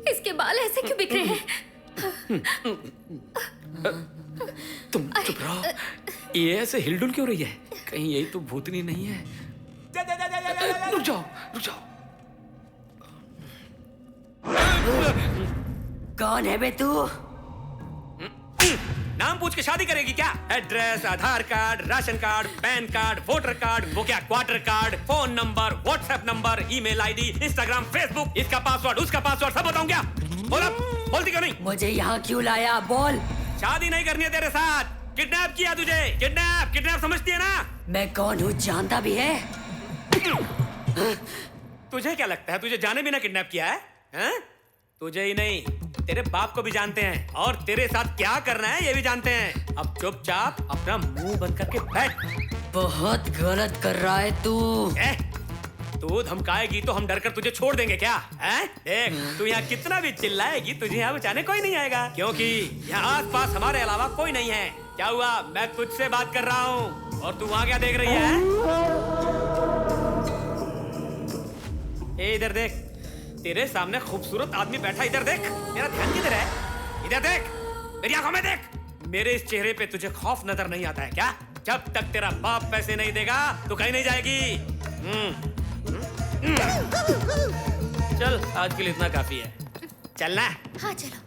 Speaker 5: इसके बाल ऐसे क्यों बिखरे हैं?
Speaker 3: तुम चुप रहो। ये ऐसे हिलडुल क्यों रही है? कहीं यही तो भूतनी नहीं है? रुक जाओ, रुक जाओ।
Speaker 4: कौन है बे तू?
Speaker 6: नाम पूछ के शादी करेगी क्या? Address, Aadhaar card, ration card, PAN card, voter card, वो क्या quarter card, phone number, WhatsApp number, email ID, Instagram, Facebook, इसका पासवर्ड, उसका पासवर्ड, सब बताऊं क्या? बोलती क्यों नहीं?
Speaker 4: मुझे यहाँ क्यों लाया? बोल।
Speaker 6: शादी नहीं करनी है तेरे साथ। किडनैप किया तुझे। किडनैप समझती है ना?
Speaker 4: मैं कौन हूँ जानता भी है?
Speaker 6: तुझे क्या लगता है तुझे जाने बिना किडनैप किया है? हैं? तुझे ही नहीं, तेरे बाप को भी जानते हैं और तेरे साथ क्या करना है ये भी जानते हैं। अब चुपचाप अपना मुंह बंद करके बैठ।
Speaker 4: बहुत गलत कर रहा है तू।
Speaker 6: तू धमकाएगी तो हम डरकर तुझे छोड़ देंगे क्या? हैं? देख, तू यहाँ कितना भी चिल्लाएगी तुझे यहाँ बचाने कोई नहीं आएगा, क्योंकि यहाँ आसपास हमारे अलावा कोई नहीं है। क्या हुआ? मैं तुझसे बात कर रहा हूँ और तू वहाँ क्या देख रही है? इधर देख, तेरे सामने खूबसूरत आदमी बैठा, इधर देख। मेरा ध्यान किधर है? इधर देख, मेरी आंखों में देख। मेरे इस चेहरे पे तुझे खौफ नजर नहीं आता है क्या? जब तक तेरा बाप पैसे नहीं देगा तो कहीं नहीं जाएगी। चल, आज के लिए इतना काफी है। चलना?
Speaker 5: हाँ चलो।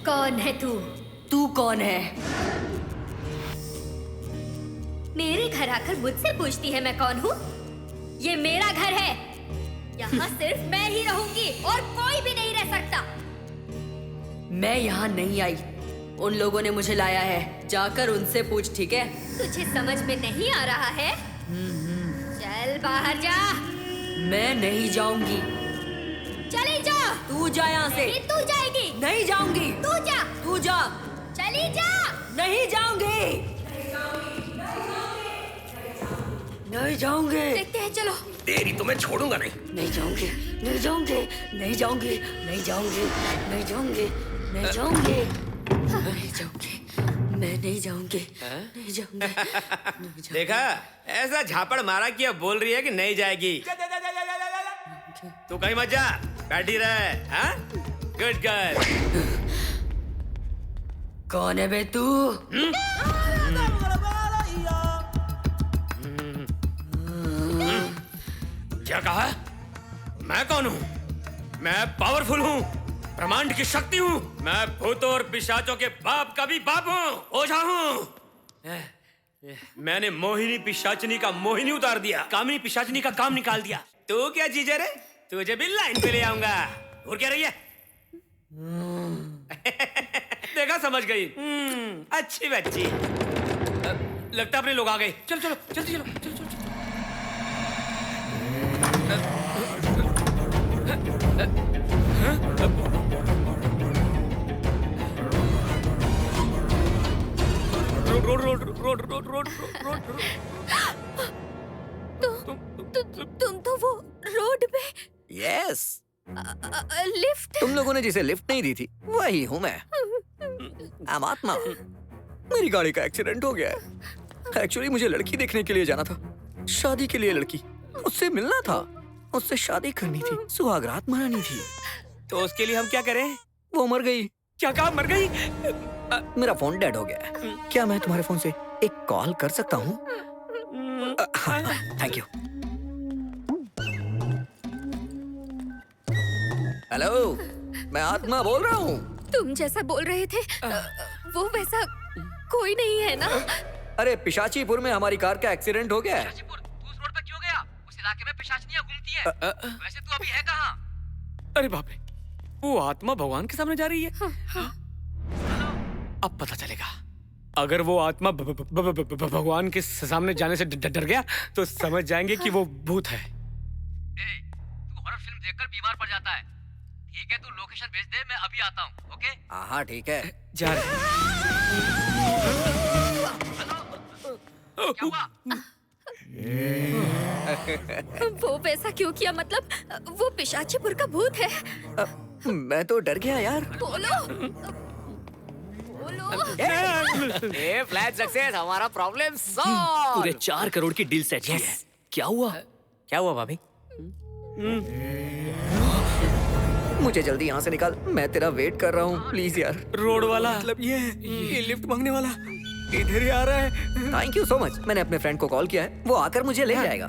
Speaker 5: कौन है तू?
Speaker 4: तू कौन है?
Speaker 5: मेरे घर आकर मुझसे पूछती है मैं कौन हूँ? ये मेरा घर है। यहाँ सिर्फ मैं ही रहूंगी और कोई भी नहीं रह सकता।
Speaker 4: मैं यहाँ नहीं आई, उन लोगों ने मुझे लाया है। जाकर उनसे पूछ, ठीक है?
Speaker 5: तुझे समझ में नहीं आ रहा है? चल बाहर जा।
Speaker 4: मैं नहीं जाऊंगी।
Speaker 5: चली जा।
Speaker 4: तू जा यहाँ से।
Speaker 5: नहीं, तू जाएगी।
Speaker 4: नहीं जाऊंगी।
Speaker 5: तू जा।
Speaker 4: तू जा।
Speaker 5: चली जा।
Speaker 4: नहीं जाऊंगी। नहीं जाऊंगी।
Speaker 5: देखते हैं, चलो।
Speaker 3: तेरी तो मैं छोड़ूंगा नहीं।
Speaker 4: नहीं जाऊंगी, नहीं जाऊंगी, नहीं जाऊंगी, नहीं जाऊंगी, नहीं जाऊंगी, नहीं जाऊंगी, नहीं जाऊंगी, मैं नहीं जाऊंगी, नहीं जाऊंगी।
Speaker 6: देखा, ऐसा झापड़ मारा कि अब बोल रही है कि नहीं जाएगी। तू कहीं मत जा, बैठी रहे। हाँ? Good girl.
Speaker 4: कौन है बे तू?
Speaker 6: क्या कहा? मैं कौन हूँ? मैं पावरफुल हूँ, ब्रह्मांड की शक्ति हूँ। मैं भूतों और पिशाचों के बाप का भी बाप हूँ, ओझा हूँ। मैंने मोहिनी पिशाचनी का मोहिनी उतार दिया, कामिनी पिशाचनी का काम निकाल दिया। तू क्या जीजा रे? तुझे भी लाइन पे ले आऊंगा। और क्या रही है? देखा, समझ गई। अच्छी बच्ची। लगता अपने लोग आ गए। चलो चलो जल्दी चलो, चलो चलो।
Speaker 5: तुम तो वो रोड पे।
Speaker 3: यस।
Speaker 5: लिफ्ट।
Speaker 3: तुम लोगों ने जिसे लिफ्ट नहीं दी थी वही हूँ मैं। आत्मा। मेरी गाड़ी का एक्सीडेंट हो गया है। एक्चुअली मुझे लड़की देखने के लिए जाना था, शादी के लिए लड़की। उससे मिलना था, उससे शादी करनी थी, सुहागरात मनानी थी।
Speaker 6: तो उसके लिए हम क्या करें?
Speaker 3: वो मर गई।
Speaker 6: क्या कहा मर गई?
Speaker 3: मेरा फोन डेड हो गया है। क्या मैं तुम्हारे फोन से एक कॉल कर सकता हूँ? Thank you. हेलो, मैं आत्मा बोल रहा हूँ।
Speaker 5: तुम जैसा बोल रहे थे वो वैसा कोई नहीं है ना?
Speaker 3: अरे पिशाचीपुर में हमारी कार का एक्सीडेंट हो गया है।
Speaker 6: तू उस रोड पर क्यों गया? उस इलाके में पिशाचनियां घूमती है। वैसे तू अभी है कहाँ? अरे बाप रे, वो आत्मा भगवान के सामने जा रही है। अब पता चलेगा। अगर वो आत्मा भगवान के सामने जाने से डर गया तो समझ जाएंगे कि वो भूत है। तू हॉरर फिल्म देखकर बीमार पड़ जाता है। ठीक है, तू लोकेशन भेज दे, मैं अभी आता हूँ। ओके?
Speaker 3: हाँ ठीक है।
Speaker 6: जा रहे हैं। क्या हुआ?
Speaker 5: वो वैसा क्यों किया? मतलब वो पिशाचीपुर का भूत है।
Speaker 3: मैं तो डर गया यार।
Speaker 5: बोलो
Speaker 9: ये फ्लैट सक्सेस, हमारा प्रॉब्लम सॉल्व।
Speaker 2: पूरे 4 करोड़ की डील सेट की है। क्या हुआ?
Speaker 9: क्या हुआ भाभी?
Speaker 3: मुझे जल्दी यहाँ से निकाल, मैं तेरा वेट कर रहा हूँ। प्लीज यार।
Speaker 6: रोड वाला
Speaker 3: मतलब
Speaker 6: ये लिफ्ट मांगने वाला इधर ही आ रहा है।
Speaker 3: Thank you so much. मैंने अपने फ्रेंड को कॉल किया है, वो आकर मुझे ले जाएगा।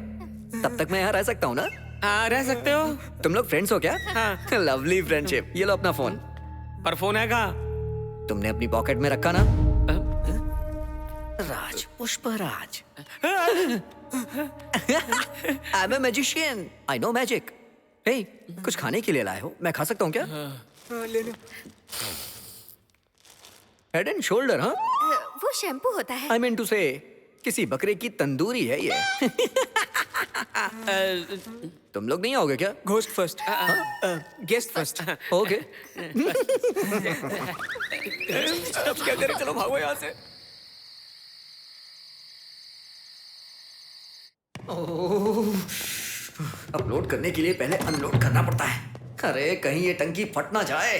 Speaker 3: तब तक मैं यहाँ रह सकता हूँ ना?
Speaker 6: हाँ, रह सकते हो।
Speaker 3: तुम लोग फ्रेंड्स हो क्या?
Speaker 6: हाँ।
Speaker 3: Lovely friendship. ये लो अपना फोन।
Speaker 6: पर फोन है कहाँ?
Speaker 3: तुमने अपनी पॉकेट में रखा ना? Raj, Pushparaj. I am a magician, I know magic. Hey, कुछ खाने के लिए लाए हो? मैं खा सकता हूँ क्या?
Speaker 6: ले लो।
Speaker 3: हेड एंड शोल्डर, हाँ?
Speaker 5: वो शैम्पू होता है।
Speaker 3: आई मीन टू से किसी बकरे की तंदूरी है ये। तुम लोग नहीं आओगे क्या?
Speaker 6: Ghost first, guest first.
Speaker 3: Okay.
Speaker 6: अब क्या करें? चलो भागो यहाँ से।
Speaker 3: अपलोड करने के लिए पहले अनलोड करना पड़ता है। अरे कहीं ये टंकी फट ना जाए।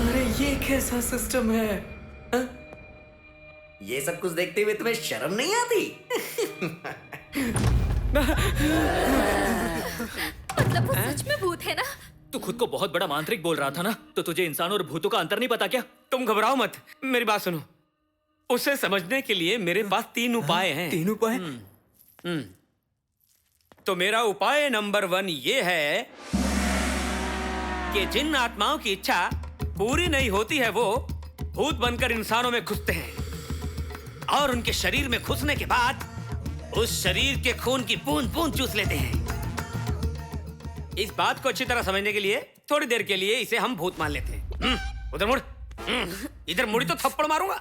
Speaker 3: अरे ये कैसा सिस्टम है? ये सब कुछ देखते हुए तुम्हें शर्म नहीं आती?
Speaker 5: मतलब वो सच में भूत है ना?
Speaker 2: तू खुद को बहुत बड़ा मांत्रिक बोल रहा था ना, तो तुझे इंसानों और भूतों का अंतर नहीं पता क्या?
Speaker 6: तुम घबराओ मत, मेरी बात सुनो। उसे समझने के लिए मेरे पास 3 उपाय हैं।
Speaker 3: 3 उपाय?
Speaker 6: तो मेरा उपाय नंबर 1 ये है कि जिन आत्माओं की इच्छा पूरी नहीं होती है वो भूत बनकर इंसानों में घुसते हैं और उनके शरीर में घुसने के बाद उस शरीर के खून की बूंद बूंद चूस लेते हैं। इस बात को अच्छी तरह समझने के लिए थोड़ी देर के लिए इसे हम भूत मान लेते हैं। उधर मुड़, इधर मुड़ी तो थप्पड़ मारूंगा।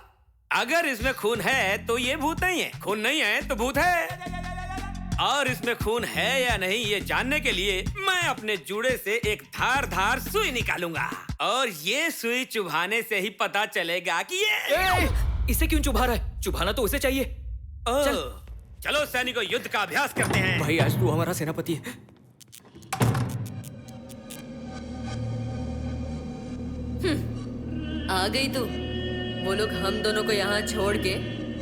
Speaker 6: अगर इसमें खून है तो ये भूत नहीं है, खून नहीं है तो भूत है। और इसमें खून है या नहीं ये जानने के लिए मैं अपने जूड़े से एक धार सुई निकालूंगा और ये सुई चुभाने से ही पता चलेगा कि ये
Speaker 2: इसे क्यों चुभा रहा है? चुभाना तो उसे चाहिए।
Speaker 6: चलो सैनिकों, युद्ध का अभ्यास करते हैं।
Speaker 3: भाई आज तू हमारा सेनापति है।
Speaker 4: आ गई तू। वो लोग हम दोनों को यहाँ छोड़ के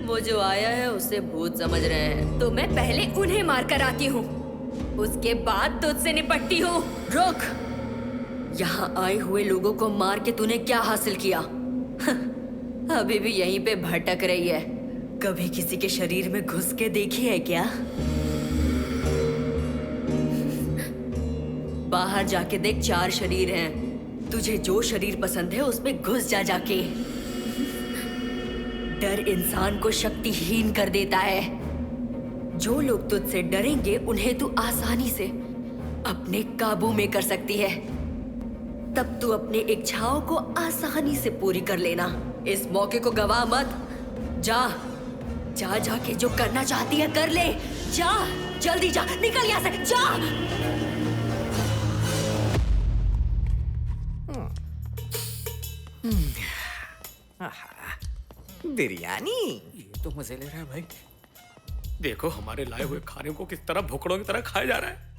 Speaker 4: वो जो आया है उसे भूत समझ रहे हैं।
Speaker 5: तो मैं पहले उन्हें मार कर आती हूँ, उसके बाद तुझसे निपटती हूँ।
Speaker 4: रुक! यहाँ आए हुए लोगों को मार के तूने क्या हासिल किया? अभी भी यहीं पे भटक रही है। कभी किसी के शरीर में घुस के देखी है क्या? बाहर जाके देख, 4 शरीर हैं। तुझे जो शरीर पसंद है उसमें घुस जा जाके। डर इंसान को शक्तिहीन कर देता है। जो लोग तुझसे डरेंगे उन्हें तू आसानी से अपने काबू में कर सकती है। तब तू अपने इच्छाओं को आसानी से पूरी कर लेना। इस मौके को गवा मत। जा, जा जाके जो करना चाहती है कर ले। जा, जल्दी जा, निकल यहाँ से, जा।
Speaker 3: बिरयानी, ये तो मजे ले रहा है भाई।
Speaker 6: देखो हमारे लाए हुए खाने को किस तरह भुखड़ों की तरह खाया जा रहा है।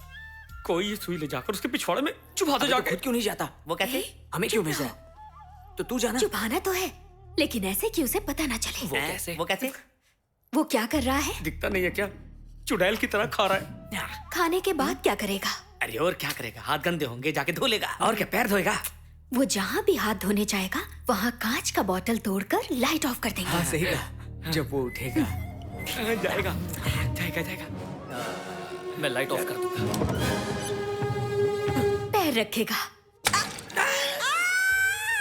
Speaker 6: कोई ये सुई ले जाकर उसके पिछवाड़े में चुभा दो जाके।
Speaker 3: खुद क्यों नहीं जाता? वो कैसे? हमें क्यों भेजा? तो तू जाना।
Speaker 5: चुभाना तो है, लेकिन ऐसे कि उसे पता ना चले।
Speaker 3: वो कैसे? वो कैसे?
Speaker 5: वो क्या कर रहा है?
Speaker 6: दिखता नहीं है क्या? चुड़ैल की तरह खा रहा है।
Speaker 5: खाने के बाद क्या करेगा?
Speaker 6: अरे और क्या करेगा? हाथ गंदे होंगे, जाके धो लेगा। और क्या, पैर धोएगा।
Speaker 5: वो जहाँ भी हाथ धोने जाएगा वहाँ कांच का बोतल तोड़कर लाइट ऑफ कर देंगे।
Speaker 3: हाँ सही कहा। जब वो उठेगा
Speaker 6: जाएगा जाएगा जाएगा। मैं लाइट ऑफ कर दूंगा।
Speaker 5: पैर रखेगा,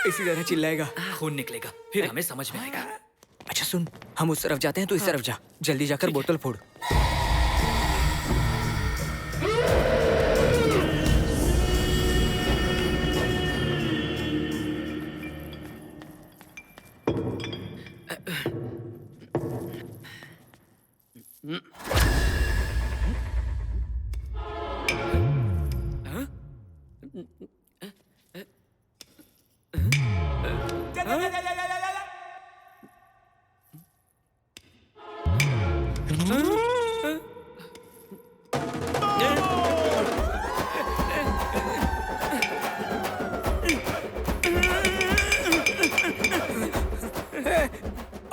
Speaker 3: इसी तरह चिल्लाएगा,
Speaker 2: खून निकलेगा, फिर हमें समझ में आएगा।
Speaker 3: अच्छा सुन, हम उस तरफ जाते हैं, तो इस तरफ जा। जल्दी जाकर बोतल फोड़।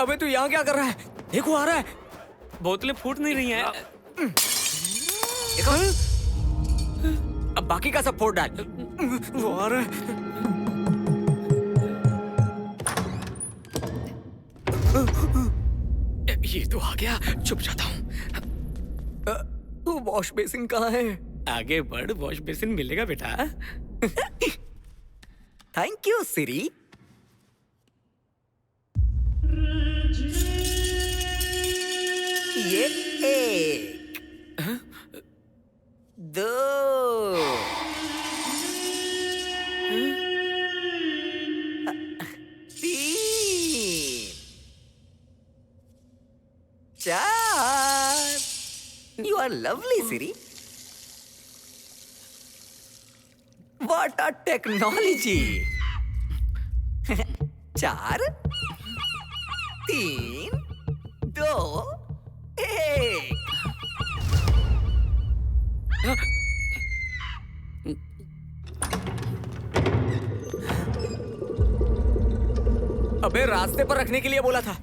Speaker 3: अबे तू यहाँ क्या कर रहा है? देखो आ रहा है।
Speaker 6: बोतलें फूट नहीं रही हैं।
Speaker 3: देखो। अब बाकी का सब फोड़ डाल। वो आ रहा है।
Speaker 6: ये तो आ गया, चुप जाता हूँ।
Speaker 3: तू वॉश बेसिन कहाँ है?
Speaker 6: आगे बढ़, वॉश बेसिन मिलेगा बेटा।
Speaker 3: थैंक यू सिरी। ये एक, दो, तीन, चार। You are lovely, Siri. What a technology! 4, 3, 2, 1। अबे रास्ते पर रखने के लिए बोला था।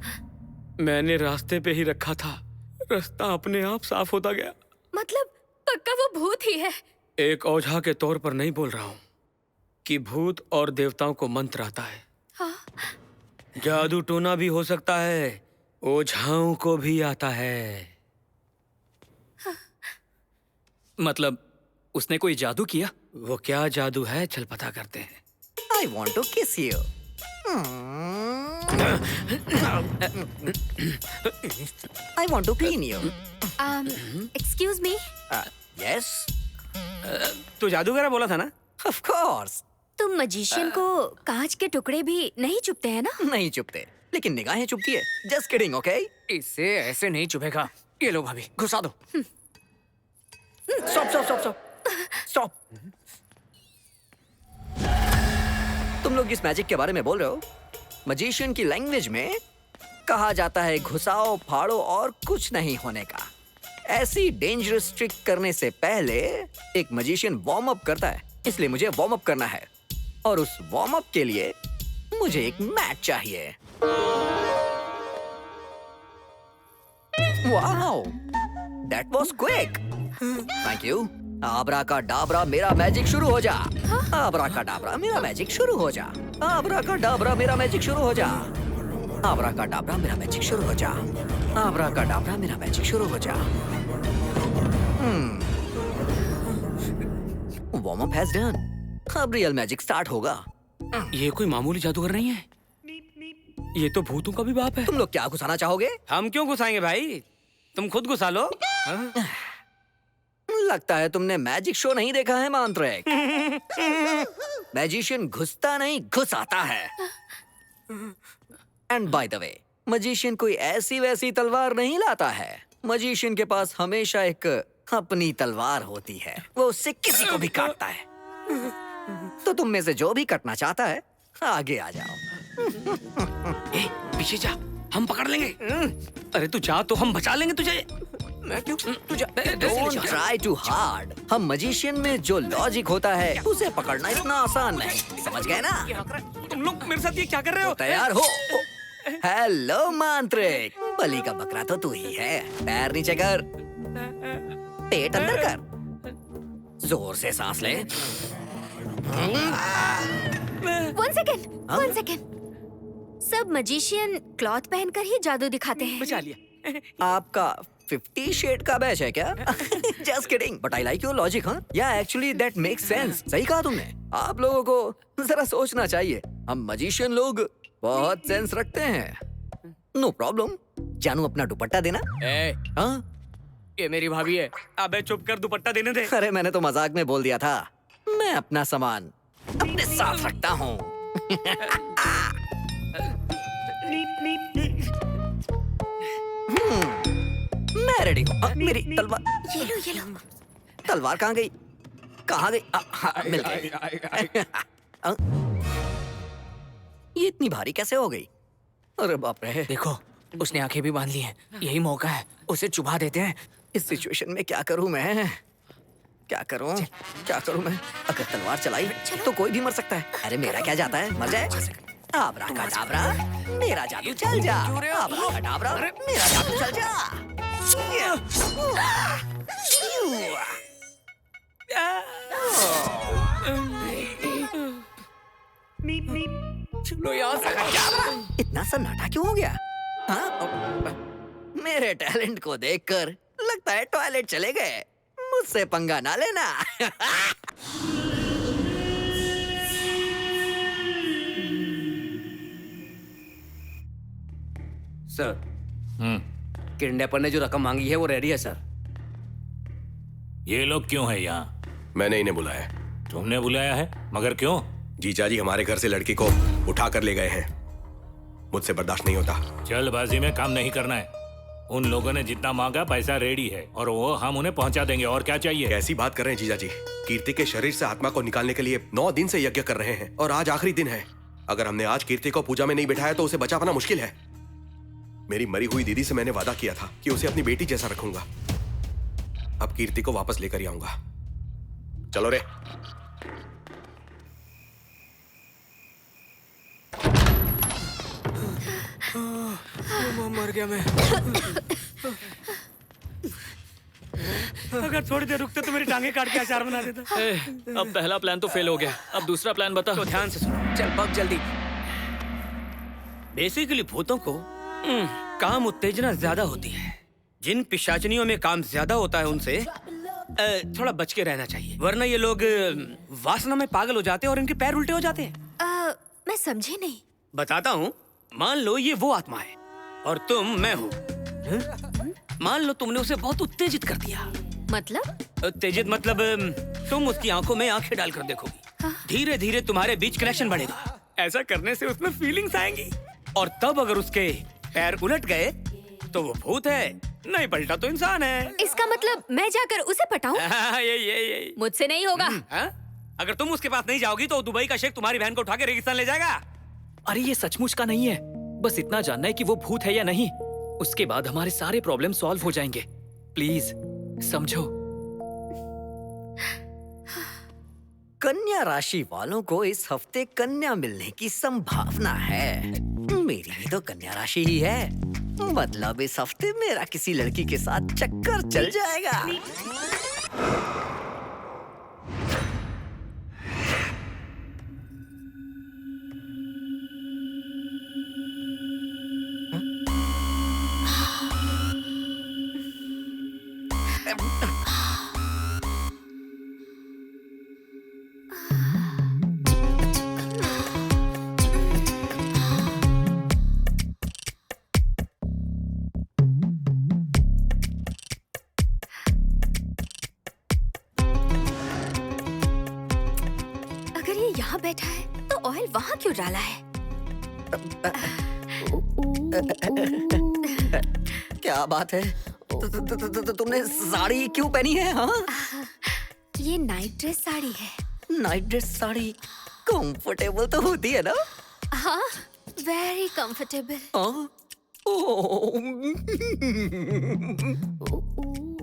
Speaker 6: मैंने रास्ते पे ही रखा था, रास्ता अपने आप साफ होता गया।
Speaker 5: मतलब पक्का वो भूत ही है?
Speaker 6: एक ओझा के तौर पर नहीं बोल रहा हूँ कि भूत और देवताओं को मंत्र आता है।
Speaker 5: हाँ?
Speaker 6: जादू टोना भी हो सकता है, ओझाओं को भी आता है।
Speaker 5: हाँ।
Speaker 2: मतलब उसने कोई जादू किया?
Speaker 6: वो क्या जादू है, चल पता करते हैं।
Speaker 3: I want to kiss you. I want to clean you.
Speaker 5: Excuse me?
Speaker 3: Yes.
Speaker 6: तू जादूगर बोला था ना?
Speaker 3: Of course.
Speaker 5: तुम मजिशियन को कांच के टुकड़े भी नहीं चुभते हैं ना?
Speaker 3: नहीं चुभते, लेकिन निगाहें चुभती है। Just kidding, okay?
Speaker 6: इससे ऐसे नहीं चुभेगा। ये लो भाभी,
Speaker 3: घुसा दो। Stop, stop, stop, stop. Stop. तुम लोग जिस मैजिक के बारे में बोल रहे हो, मजिशियन की लैंग्वेज में कहा जाता है घुसाओ, फाड़ो और कुछ नहीं होने का। ऐसी डेंजरस ट्रिक करने से पहले एक मजिशियन वार्म अप करता है, इसलिए मुझे वार्म अप करना है। और उस वार्म अप के लिए मुझे एक मैट चाहिए। Wow, that was quick. Thank you. आबरा का डाबरा मेरा मैजिक शुरू हो जा। आबरा का डाबरा मेरा मैजिक शुरू हो जा। आबरा का डाबरा मेरा मैजिक शुरू हो जा। आबरा का डाबरा मेरा मैजिक शुरू हो जा। आबरा का डाबरा मेरा मैजिक शुरू हो जा। Warm up has done. अब रियल मैजिक स्टार्ट होगा।
Speaker 6: ये कोई मामूली जादूगर नहीं है, ये तो भूतों का भी बाप है।
Speaker 3: तुम लोग क्या घुसाना चाहोगे?
Speaker 6: हम क्यों घुसाएंगे भाई, तुम खुद घुसा लो।
Speaker 3: लगता है तुमने मैजिक शो नहीं देखा है मांत्रिक। मैजिशियन घुसता नहीं, घुसाता है। And by the way, magician कोई ऐसी वैसी तलवार नहीं लाता है। मजिशियन के पास हमेशा एक अपनी तलवार होती है, वो उससे किसी को भी काटता है। तो तुम में से जो भी कटना चाहता है आगे आ जाओ।
Speaker 6: पीछे जा, हम पकड़ लेंगे। अरे तू जा तो हम बचा लेंगे तुझे।
Speaker 3: मैं क्यों? तू जा। Don't try too hard। हम मजिशियन में जो लॉजिक होता है उसे पकड़ना इतना आसान नहीं, समझ गए ना?
Speaker 6: तुम लोग मेरे साथ ये क्या कर रहे हो?
Speaker 3: तो तैयार हो? हेलो मांत्रिक, बलि का बकरा तो तू ही है। पैर नीचे कर, पेट अंदर कर, जोर से सांस ले।
Speaker 5: 1 सेकेंड, 1 सेकेंड। सब मजिशियन क्लॉथ पहनकर ही जादू दिखाते हैं।
Speaker 6: बचा लिया।
Speaker 3: आपका 50 शेड का बैच है क्या? Just kidding, but I like your logic, huh? Yeah, actually that makes sense। सही कहा तुमने। आप लोगों को जरा सोचना चाहिए। हम मजिशियन लोग बहुत सेंस रखते हैं। No problem. जानू अपना दुपट्टा देना। हाँ?
Speaker 6: ये मेरी भाभी है। अबे चुप कर, दुपट्टा देने दे।
Speaker 3: अरे मैंने तो मजाक में बोल दिया था। मैं अपना सामान अपने साथ रखता हूँ। मैं रेडी हूँ। मेरी तलवार।
Speaker 5: ये लो।
Speaker 3: तलवार कहाँ गई? कहाँ गई? मिल गई। ये इतनी भारी कैसे हो गई? अरे बाप रे।
Speaker 6: देखो, उसने आंखें भी बांध ली हैं। यही मौका है, उसे चुभा देते हैं।
Speaker 3: इस सिचुएशन में क्या करूं मैं? क्या करूं मैं? अगर तलवार चलाई तो कोई भी मर सकता है। अरे मेरा क्या जाता है, मर जाए। आबरा कडाबरा, मेरा जादू चल जा। आबरा कडाबरा, मेरा जादू चल जा।
Speaker 6: चलो यहाँ से।
Speaker 3: इतना सन्नाटा क्यों हो गया? हाँ? मेरे टैलेंट को देखकर लगता है टॉयलेट चले गए। मुझसे पंगा ना लेना।
Speaker 6: सर, किडनैपर ने जो रकम मांगी है वो रेडी है सर।
Speaker 10: ये लोग क्यों है यहाँ?
Speaker 11: मैंने इन्हें बुलाया।
Speaker 10: तुमने बुलाया है? मगर क्यों?
Speaker 11: जीजा जी हमारे घर से लड़की को उठा कर ले गए हैं। मुझसे बर्दाश्त नहीं होता।
Speaker 10: जल्दबाजी में काम नहीं करना है। उन लोगों ने जितना मांगा पैसा रेडी है और वो हम उन्हें पहुंचा देंगे। और क्या चाहिए?
Speaker 11: कैसी बात कर रहे हैं जीजा जी? कीर्ति के शरीर से आत्मा को निकालने के लिए 9 दिन से यज्ञ कर रहे हैं और आज आखिरी दिन है। अगर हमने आज कीर्ति को पूजा में नहीं बिठाया तो उसे बचा पाना मुश्किल है। मेरी मरी हुई दीदी से मैंने वादा किया था कि उसे अपनी बेटी जैसा रखूंगा। अब कीर्ति को वापस लेकर ही आऊंगा। चलो रे।
Speaker 6: मर गया मैं। अगर थोड़ी देर रुकते तो मेरी टांगे काट के अचार बना देता।
Speaker 2: अब पहला प्लान तो फेल हो गया, अब दूसरा प्लान बता।
Speaker 6: तो ध्यान से सुनो। चल पक जल्दी। बेसिकली भूतों को काम उत्तेजना ज्यादा होती है। जिन पिशाचनियों में काम ज्यादा होता है उनसे थोड़ा बच के रहना चाहिए, वरना ये लोग वासना में पागल हो जाते हैं और इनके पैर उल्टे हो जाते हैं।
Speaker 5: मैं समझे नहीं।
Speaker 6: बताता हूँ। मान लो ये वो आत्मा है और तुम मैं हूँ। मान लो तुमने उसे बहुत उत्तेजित कर दिया।
Speaker 5: मतलब?
Speaker 6: उत्तेजित मतलब तुम उसकी आंखों में आंखें डालकर देखोगी। धीरे धीरे तुम्हारे बीच कनेक्शन बढ़ेगा। ऐसा करने से उसमें फीलिंग्स आएंगी और तब अगर उसके पैर उलट गए तो वो भूत है, नहीं पलटा तो इंसान है।
Speaker 5: इसका मतलब मैं जाकर उसे पटाऊं?
Speaker 6: ये
Speaker 5: मुझसे नहीं होगा।
Speaker 6: अगर तुम उसके पास नहीं जाओगी तो दुबई का शेख तुम्हारी बहन को उठा के रेगिस्तान ले जाएगा।
Speaker 2: अरे ये सचमुच का नहीं है, बस इतना जानना है कि वो भूत है या नहीं। उसके बाद हमारे सारे प्रॉब्लम सॉल्व हो जाएंगे। प्लीज समझो।
Speaker 3: कन्या राशि वालों को इस हफ्ते कन्या मिलने की संभावना है। मेरी भी तो कन्या राशि ही है, मतलब इस हफ्ते मेरा किसी लड़की के साथ चक्कर चल जाएगा।
Speaker 5: बैठा है तो ऑयल वहाँ क्यों डाला है?
Speaker 3: क्या बात है? तुमने साड़ी क्यों पहनी है? हाँ,
Speaker 5: ये नाइट ड्रेस साड़ी है।
Speaker 3: नाइट ड्रेस साड़ी कंफर्टेबल तो होती है ना?
Speaker 5: हाँ, वेरी कंफर्टेबल।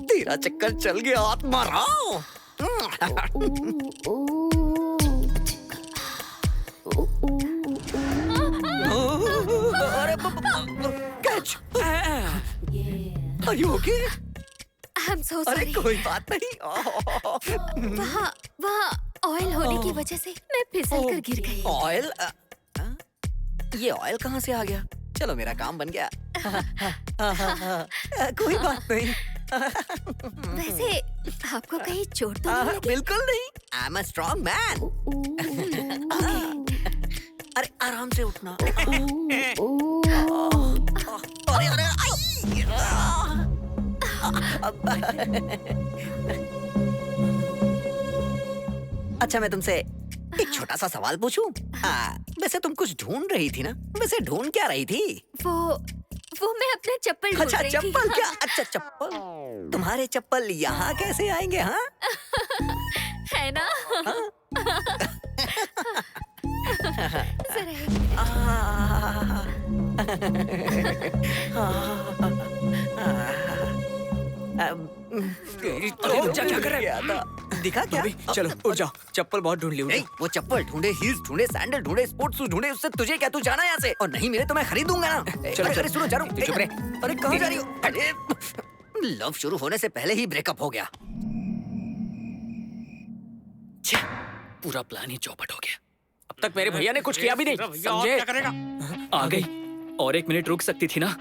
Speaker 3: तेरा चक्कर चल गया आत्मा राव। अरे catch. Are you okay?
Speaker 5: I'm so
Speaker 3: अरे
Speaker 5: sorry।
Speaker 3: कोई बात नहीं।
Speaker 5: वहाँ ऑयल होने की वजह से मैं फिसल कर गिर गई।
Speaker 3: ऑयल? ये ऑयल कहाँ से आ गया? चलो मेरा काम बन गया। कोई बात नहीं।
Speaker 5: वैसे आपको कहीं चोट तो नहीं लगी?
Speaker 3: बिल्कुल नहीं। आई एम अ स्ट्रॉन्ग मैन। अरे आराम से उठना। अरे अरे अच्छा, मैं तुमसे एक छोटा सा सवाल पूछूं? वैसे तुम कुछ ढूंढ रही थी ना? वैसे ढूंढ क्या रही थी?
Speaker 5: वो मैं अपना चप्पल ढूंढ
Speaker 3: अच्छा,
Speaker 5: रही थी।
Speaker 3: चप्पल क्या? अच्छा, चप्पल। तुम्हारे चप्पल यहाँ कैसे आएंगे? हाँ,
Speaker 5: है ना?
Speaker 3: क्या कर रहे हैं? दिखा क्या?
Speaker 13: चलो उठ जाओ, चप्पल बहुत ढूंढ ली।
Speaker 3: वो चप्पल ढूंढे, हील्स ढूंढे, सैंडल ढूंढे, स्पोर्ट्स शूज ढूंढे, उससे तुझे क्या? तू जाना यहाँ से, और नहीं मिले तो मैं खरीदूंगा ना।
Speaker 13: चलो,
Speaker 3: अरे सुनो, जा रहा हूँ।
Speaker 13: चुप रहे।
Speaker 3: अरे कहाँ जा रही हो? अरे लव शुरू होने से पहले ही ब्रेकअप हो गया।
Speaker 2: पूरा प्लान ही चौपट हो गया।
Speaker 13: अब तक मेरे भैया ने कुछ किया भी नहीं, समझे?
Speaker 6: क्या करेगा?
Speaker 2: आ गई, और 1 मिनट रुक सकती थी ना?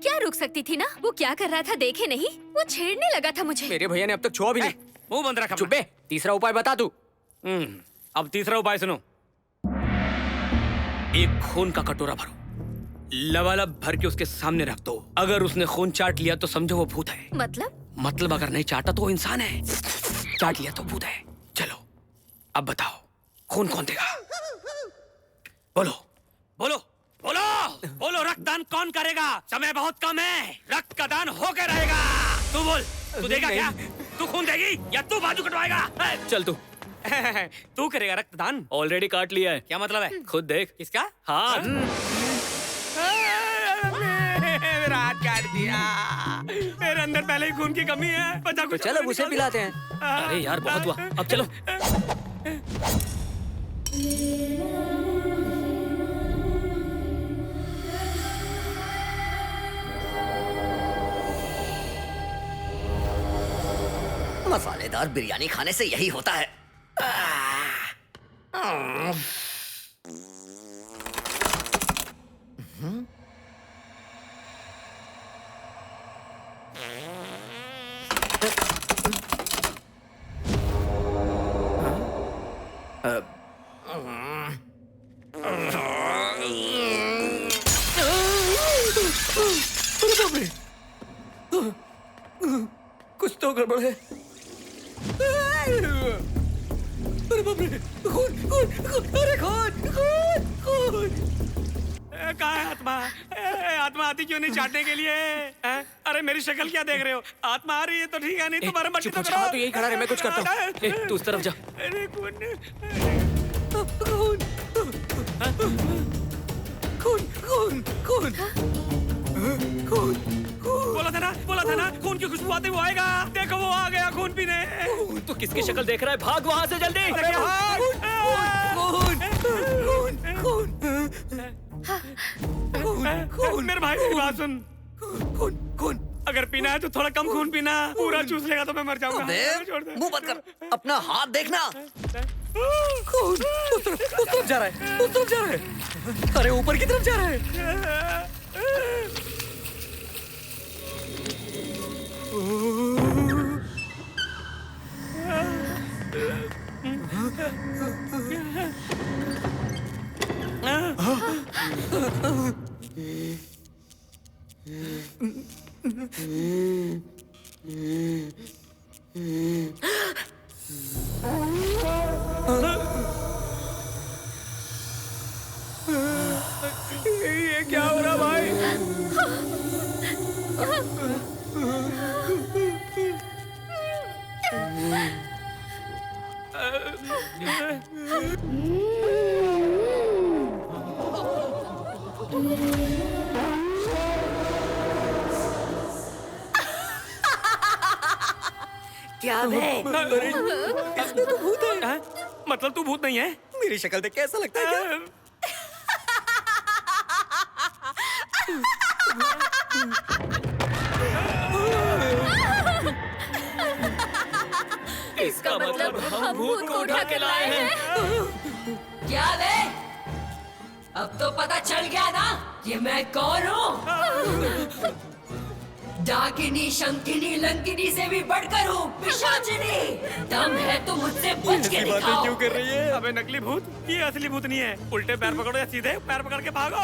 Speaker 5: क्या रुक सकती थी ना? वो क्या कर रहा था देखे नहीं? वो छेड़ने लगा था मुझे।
Speaker 13: मेरे भैया ने अब तक छुआ भी नहीं।
Speaker 6: मुंह बंद रखा।
Speaker 13: चुप बे। तीसरा उपाय बता तू।
Speaker 6: अब तीसरा उपाय सुनो। एक खून का कटोरा भरो, लबालब भर के उसके सामने रख दो। अगर उसने खून चाट लिया तो समझो वो भूत है। मतलब अगर नहीं चाटा तो वो इंसान है, चाट लिया तो भूत है। चलो अब बताओ, खून कौन देगा? बोलो बोलो बोलो बोलो। रक्तदान कौन करेगा? समय बहुत कम है, रक्त का दान होकर रहेगा। तू बोल, तू देगा क्या? तू खून देगी या तू बाजू कटवाएगा?
Speaker 2: चल तू
Speaker 6: तू करेगा रक्तदान?
Speaker 2: ऑलरेडी काट लिया है।
Speaker 6: क्या मतलब है?
Speaker 2: खुद देख।
Speaker 6: किसका?
Speaker 2: हाँ।
Speaker 6: मेरा हाथ काट दिया। मेरे अंदर पहले ही खून की कमी है। बचा
Speaker 13: तो चलो उसे पिलाते हैं।
Speaker 2: अरे यार बहुत हुआ, अब चलो।
Speaker 3: मसालेदार बिरयानी खाने से यही होता है।
Speaker 13: कुछ तो गड़बड़ है। अरे बाप रे, खून खून खून, अरे खून खून खून।
Speaker 6: कहाँ है आत्मा? आत्मा आती क्यों नहीं चाटने के लिए? अरे मेरी शक्ल क्या देख रहे हो? आत्मा आ रही है तो ठीक है, नहीं तुम्हारा मर्जी तो करो।
Speaker 13: तू यही खड़ा रहे, मैं कुछ करता हूँ।
Speaker 2: तू उस तरफ जा।
Speaker 6: अरे खून
Speaker 13: खून खून खून खून।
Speaker 6: बोला था ना खून की खुशबू आते वो आएगा। देखो वो आ गया खून पीने।
Speaker 2: तू किसकी शक्ल देख रहा है? भाग वहाँ से जल्दी।
Speaker 6: खून मेरे भाई मेरी बात सुन।
Speaker 13: खून खून।
Speaker 6: अगर पीना है तो थोड़ा कम खून पीना, पूरा चूस लेगा तो मैं मर जाऊंगा।
Speaker 3: मुंह बंद कर, अपना हाथ देखना।
Speaker 13: खून उस तरफ जा रहा है, उस तरफ जा रहा है। अरे ऊपर की तरफ जा रहा है।
Speaker 6: ये क्या हो रहा भाई?
Speaker 3: क्या बे?
Speaker 6: इसमें तो भूत है। मतलब तू भूत नहीं है?
Speaker 3: मेरी शक्ल देख कैसा लगता है क्या?
Speaker 4: इसका मतलब हम भूत को उठा के लाए हैं। क्या बे? अब तो पता चल गया ना कि मैं कौन हूँ। डाकिनी, शंकिनी, लंकिनी से भी बढ़कर हूँ, पिशाचिनी। दम है तो मुझसे बच के दिखाओ।
Speaker 6: क्यों कर रही है? अबे नकली भूत, ये असली भूत नहीं है। उल्टे पैर पकड़ो या सीधे पैर पकड़ के भागो।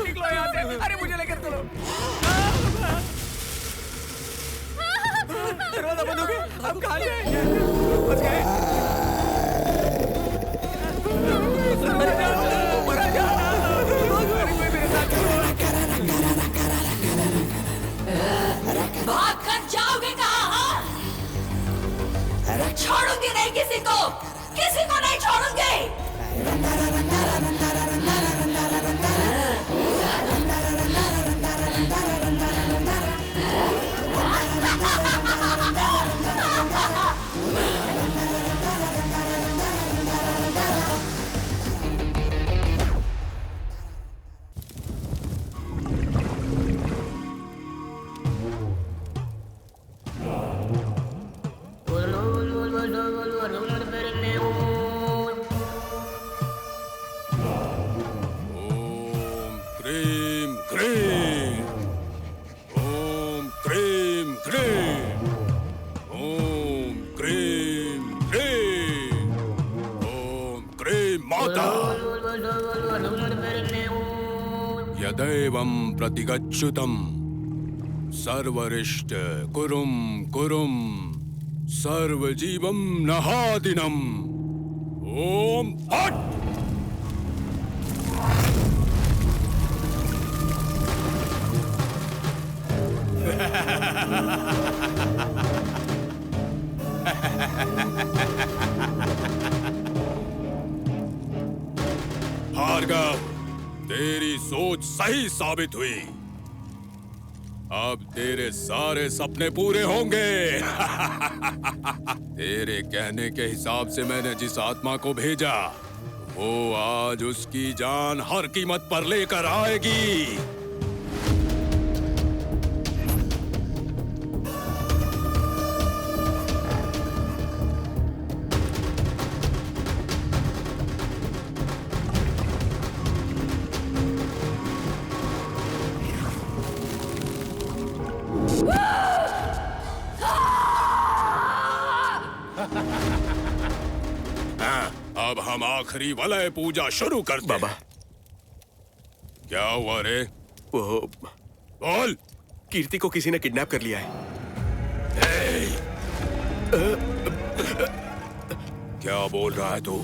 Speaker 6: निकलो यहाँ से। अरे मुझे लेकर चलो। दरवाजा बंद हो गया। हम कहाँ जाएंगे? बच गए।
Speaker 4: भाग कर जाओगे कहाँ? छोड़ूंगी नहीं किसी को नहीं छोड़ूंगी।
Speaker 10: क्रीम क्रीम ओम क्रीम क्रीम ओम क्रीम क्रीम ओम क्रीम माता यदैवं प्रतिगच्छुतं सर्वरिष्ट कुरुम कुरुम सर्वजीवं नहादिनम् ओम हट भार्गव, तेरी सोच सही साबित हुई। अब तेरे सारे सपने पूरे होंगे। तेरे कहने के हिसाब से मैंने जिस आत्मा को भेजा, वो आज उसकी जान हर कीमत पर लेकर आएगी। अब हम आखिरी वलय पूजा शुरू करते
Speaker 11: बाबा।
Speaker 10: क्या हुआ रे?
Speaker 11: वो
Speaker 10: बोल।
Speaker 11: कीर्ति को किसी ने किडनैप कर लिया है।
Speaker 10: क्या बोल रहा है तू?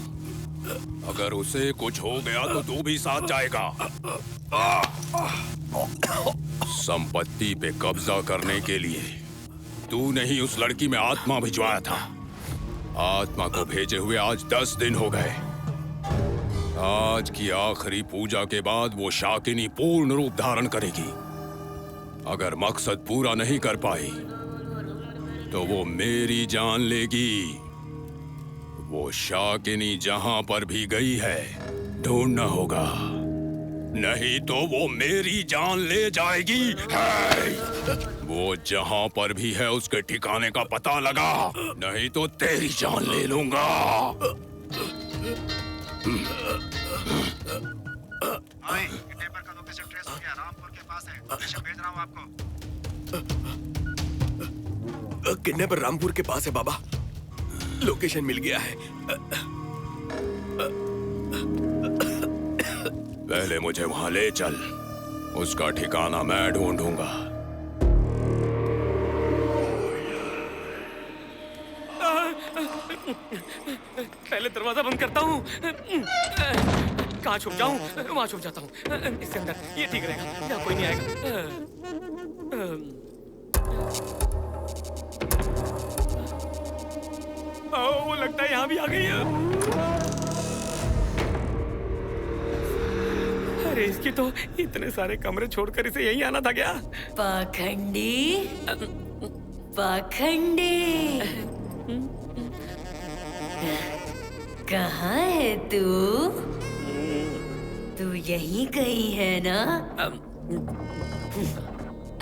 Speaker 10: अगर उसे कुछ हो गया तो तू भी साथ जाएगा। संपत्ति पे कब्जा करने के लिए तूने ही उस लड़की में आत्मा भिजवाया था। आत्मा को भेजे हुए आज 10 दिन हो गए। आज की आखिरी पूजा के बाद वो शाकिनी पूर्ण रूप धारण करेगी। अगर मकसद पूरा नहीं कर पाई तो वो मेरी जान लेगी। वो शाकिनी जहां पर भी गई है ढूंढना होगा, नहीं तो वो मेरी जान ले जाएगी। वो जहां पर भी है उसके ठिकाने का पता लगा, नहीं तो तेरी जान ले लूंगा।
Speaker 8: किडनैपर का लोकेशन ट्रेस हो गया, रामपुर के पास है। लोकेशन भेज रहा हूं आपको।
Speaker 11: किडनैपर रामपुर के पास है बाबा। लोकेशन मिल गया है।
Speaker 10: पहले मुझे वहां ले चल, उसका ठिकाना मैं ढूंढूंगा।
Speaker 6: पहले दरवाजा बंद करता हूँ। कहाँ छुप जाऊँ? वहाँ छुप जाता हूँ। इसके अंदर ये ठीक रहेगा, यहाँ कोई नहीं आएगा। वो लगता है यहाँ भी आ गई है। अरे इसकी तो इतने सारे कमरे छोड़कर इसे यहीं आना था क्या?
Speaker 4: पाखंडी, पाखंडी, कहाँ है तू? तू यहीं कहीं है ना?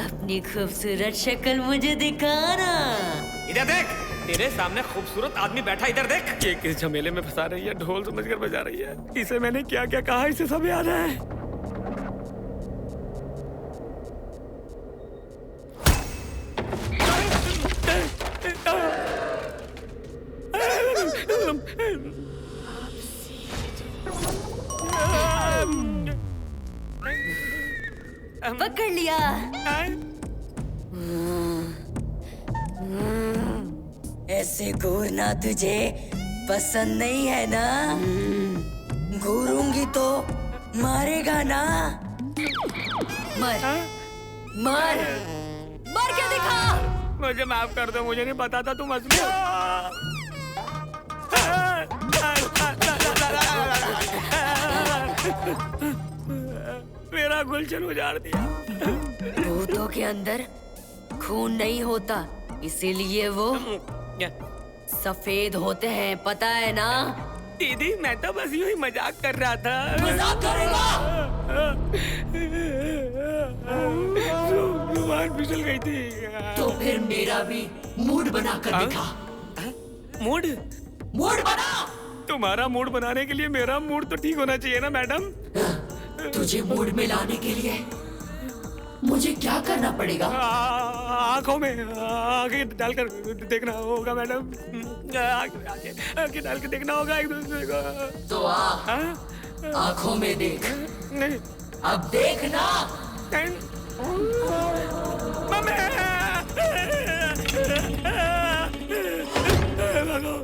Speaker 4: अपनी खूबसूरत शक्ल मुझे दिखाना।
Speaker 6: इधर देख, तेरे सामने खूबसूरत आदमी बैठा, इधर देख। ये किस झमेले में फंसा रही है, ढोल समझकर बजा रही है। इसे मैंने क्या क्या कहा, इसे सब याद है।
Speaker 4: पकड़ लिया। ऐसे घूरना तुझे पसंद नहीं है ना? घूरूंगी तो मारेगा ना? मर, मर, मर के दिखा।
Speaker 6: मुझे माफ कर दो, मुझे नहीं पता था तुम असली हो। मेरा गुलशन उजाड़ दिया।
Speaker 4: भूतों के अंदर खून नहीं होता, इसीलिए वो सफेद होते हैं, पता है ना?
Speaker 6: दीदी मैं तो बस यूं ही मजाक कर रहा था।
Speaker 4: मजाक करेगा?
Speaker 6: जुबान फिसल गई थी।
Speaker 4: तो फिर मेरा भी मूड बना कर दिखा।
Speaker 6: मूड?
Speaker 4: मूड बना।
Speaker 6: तुम्हारा मूड बनाने के लिए मेरा मूड तो ठीक होना चाहिए ना मैडम?
Speaker 4: तुझे मूड में लाने के लिए मुझे क्या करना पड़ेगा?
Speaker 6: आंखों में आंखें डालकर देखना होगा मैडम। आंखें डाल के देखना होगा एक दूसरे को।
Speaker 4: तो आंखों में देख।
Speaker 6: नहीं,
Speaker 4: अब देखना।
Speaker 6: भागो,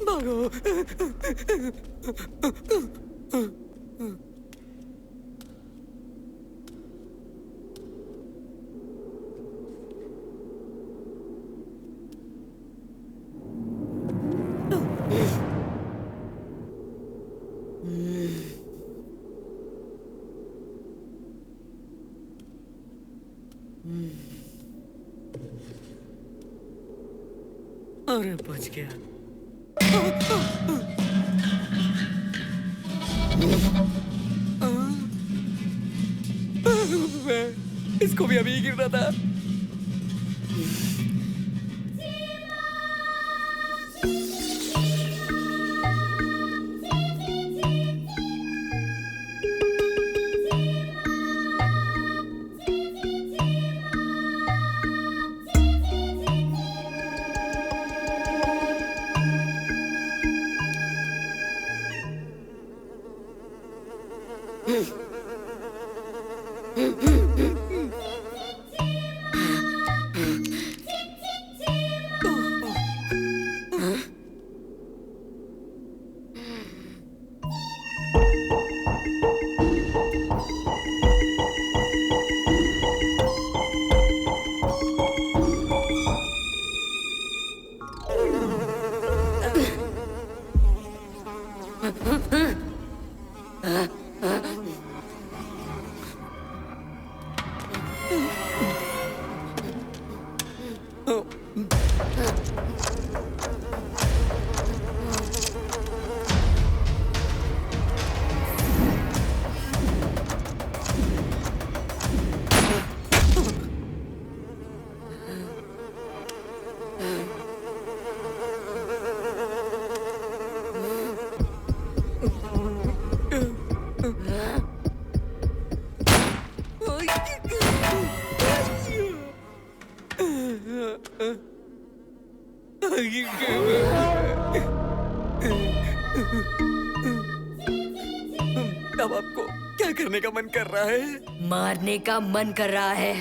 Speaker 6: भागो। अरे बच गया। इसको भी अभी गिरना था। अब आपको क्या करने का मन कर रहा है?
Speaker 4: मारने का मन कर रहा है।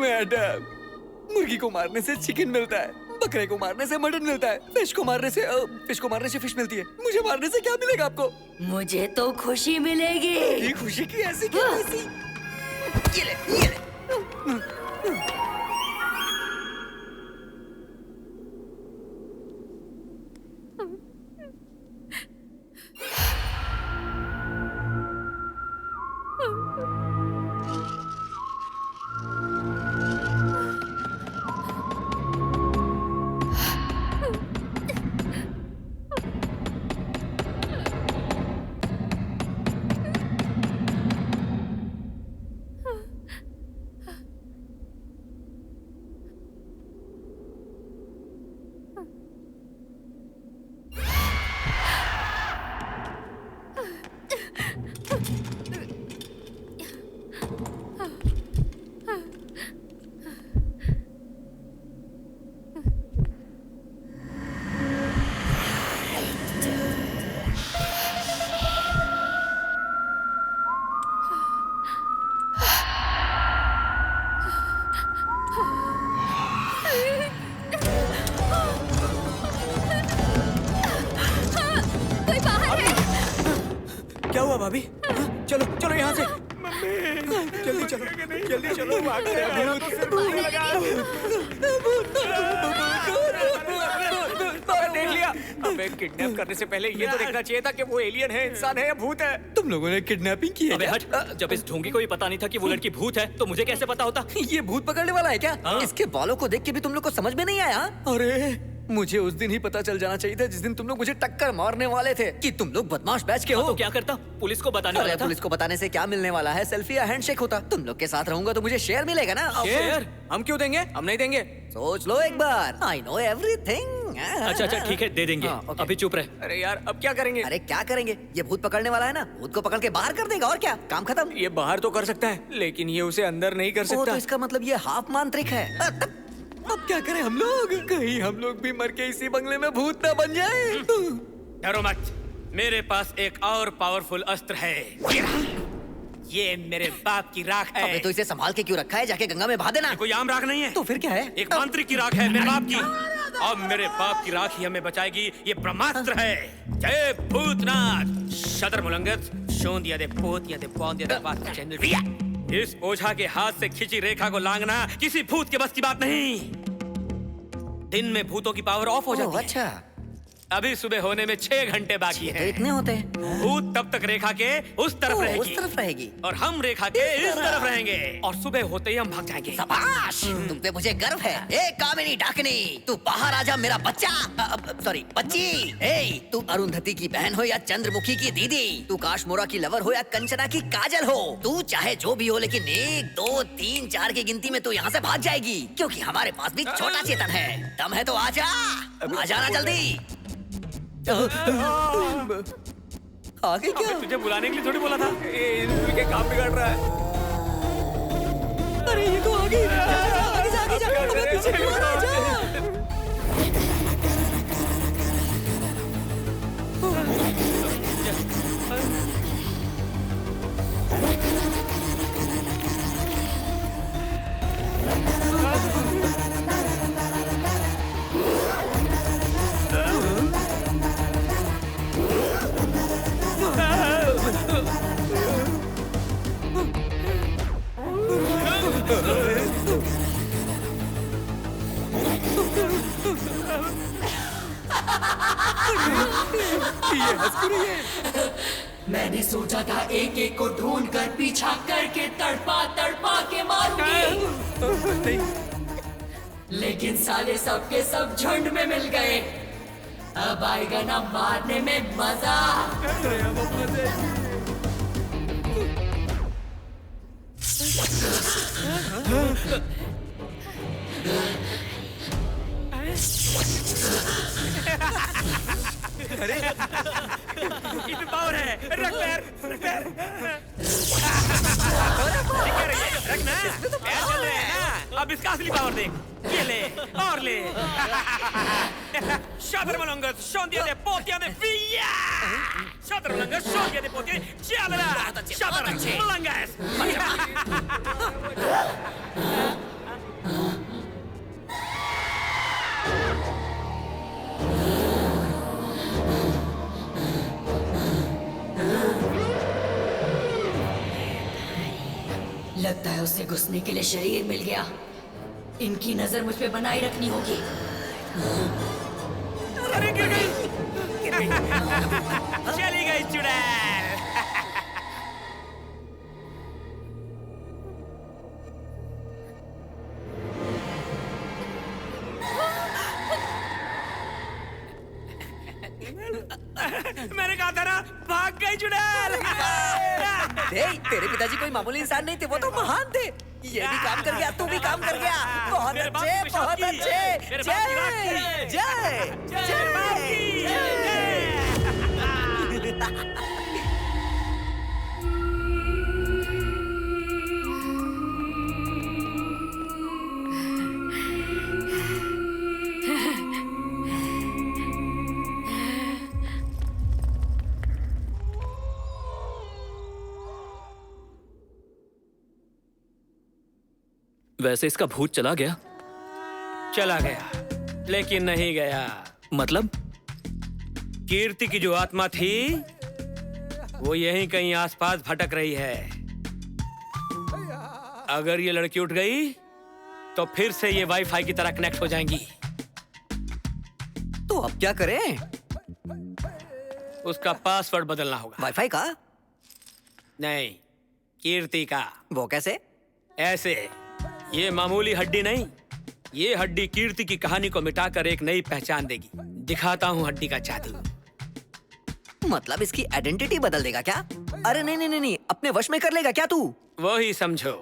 Speaker 6: मैडम, मुर्गी को मारने से चिकन मिलता है, बकरे को मारने से मटन मिलता है, फिश को मारने से फिश मिलती है। मुझे मारने से क्या मिलेगा आपको?
Speaker 4: मुझे तो खुशी मिलेगी।
Speaker 6: ये खुशी की ऐसी क्या ऐसी? ये ले, ये ले।
Speaker 3: क्या हुआ भाभी? हाँ, चलो चलो यहाँ से। जल्दी चलो, जल्दी चलो, भागते हैं। देख लिया। अबे किडनैप करने से पहले ये तो देखना चाहिए था कि वो एलियन है, इंसान है या भूत है। तुम लोगों ने किडनैपिंग की है?
Speaker 2: अबे हट, जब इस ढोंगी को ही पता नहीं था कि वो लड़की भूत है तो मुझे कैसे पता होता?
Speaker 3: ये भूत पकड़ने वाला है क्या? इसके बालों को देख के भी तुम लोग को समझ में नहीं आया? अरे मुझे उस दिन ही पता चल जाना चाहिए था जिस दिन तुम लोग मुझे टक्कर मारने वाले थे कि तुम लोग बदमाश बैच के हो।
Speaker 2: तो क्या करता? पुलिस को बताने वाला था।
Speaker 3: पुलिस को बताने से क्या मिलने वाला है? सेल्फी या हैंडशेक होता। तुम लोग के साथ रहूंगा तो मुझे शेयर मिलेगा ना।
Speaker 2: शेयर?
Speaker 3: हम क्यों देंगे? हम नहीं देंगे। सोच लो एक बार। I know everything.
Speaker 2: अच्छा अच्छा ठीक है, दे देंगे। अभी चुप रहे।
Speaker 3: अरे यार अब क्या करेंगे? अरे क्या करेंगे? ये भूत पकड़ने वाला है ना, भूत को पकड़ के बाहर कर देगा और क्या, काम खत्म। ये बाहर तो कर सकता है लेकिन ये उसे अंदर नहीं कर सकता। तो इसका मतलब ये हाफ मांत्रिक है। अब क्या करें हम लोग? कहीं हम लोग भी मर के इसी बंगले में भूत ना बन जाए।
Speaker 6: डरो मत, मेरे पास एक और पावरफुल अस्त्र है। ये मेरे बाप की राख है।
Speaker 3: अबे तो इसे संभाल के क्यों रखा है? जाके गंगा में बहा देना।
Speaker 6: कोई आम राख नहीं है।
Speaker 3: तो फिर क्या है?
Speaker 6: एक मांत्रिक की राख है, मेरे बाप की। अब मेरे बाप की राख ही हमें बचाएगी। ये ब्रह्मास्त्र है। जय भूतनाथ। शतर मुलंगत शोंदिया दे पोतिया दे पौंदिया दे बात चैनल। इस ओझा के हाथ से खिंची रेखा को लांघना किसी भूत के बस की बात नहीं। दिन में भूतों की पावर ऑफ हो जाती है।
Speaker 3: अच्छा।
Speaker 6: अभी सुबह होने में 6 घंटे बाकी है।
Speaker 3: इतने होते हैं?
Speaker 6: भूत तब तक रेखा के उस तरफ रहेगी।
Speaker 3: उस तरफ रहेगी
Speaker 6: और हम रेखा के इस तरफ रहेंगे और सुबह होते ही हम भाग जाएंगे।
Speaker 3: शाबाश, तुम पे मुझे गर्व है। ए कामिनी डाकनी, तू बाहर आ जा मेरा बच्चा। सॉरी बच्ची। ए तू अरुंधति की बहन हो या चंद्रमुखी की दीदी, तू काशमोरा की लवर हो या कंचना की काजल हो, तू चाहे जो भी हो लेकिन 1 2 3 4 की गिनती में तू यहाँ से भाग जाएगी क्योंकि हमारे पास भी छोटा चेतन है। दम है तो आजा, आ जाना जल्दी। आगे क्या?
Speaker 6: तुझे बुलाने के लिए थोड़ी बोला था।
Speaker 3: ये काम बिगड़ रहा है। अरे ये तो आगे आगे जा, अबे पीछे क्यों आ रहा है?
Speaker 4: मैंने सोचा था एक एक को ढूंढ कर पीछा करके तड़पा तड़पा के मारूंगी, लेकिन साले सब के सब झुंड में मिल गए। अब आएगा ना मारने में मजा।
Speaker 6: अरे इतनी पावर है। रख पैर, रख पैर। रखना, पैर चल रहे हैं ना। अब इसका असली पावर देख। ये ले और ले। शतर मलंगत शोंदिया दे पोतिया दे विया। शतर मलंगत शोंदिया दे पोतिया चल रहा। शतर मलंगत।
Speaker 4: लगता है उसे घुसने के लिए शरीर मिल गया। इनकी नजर मुझ पे बनाए रखनी होगी।
Speaker 6: अरे गिर गई। चली गई चुड़ैल। मैंने कहा था ना, भाग गई चुड़ैल।
Speaker 3: तेरे पिताजी कोई मामूली इंसान नहीं थे, वो तो महान थे। ये भी काम कर गया, तू भी काम कर गया। बहुत अच्छे, बहुत अच्छे। जय जय जय।
Speaker 2: वैसे इसका भूत चला गया?
Speaker 6: चला गया, लेकिन नहीं गया।
Speaker 2: मतलब?
Speaker 6: कीर्ति की जो आत्मा थी वो यहीं कहीं आसपास भटक रही है। अगर ये लड़की उठ गई तो फिर से ये वाईफाई की तरह कनेक्ट हो जाएंगी।
Speaker 3: तो अब क्या करें?
Speaker 6: उसका पासवर्ड बदलना होगा।
Speaker 3: वाईफाई का?
Speaker 6: नहीं, कीर्ति का।
Speaker 3: वो कैसे?
Speaker 6: ऐसे। ये मामूली हड्डी नहीं, ये हड्डी कीर्ति की कहानी को मिटाकर एक नई पहचान देगी। दिखाता हूँ हड्डी का जादू।
Speaker 3: मतलब इसकी आइडेंटिटी बदल देगा क्या? अरे नहीं नहीं नहीं नहीं, अपने वश में कर लेगा क्या तू?
Speaker 6: वो ही समझो।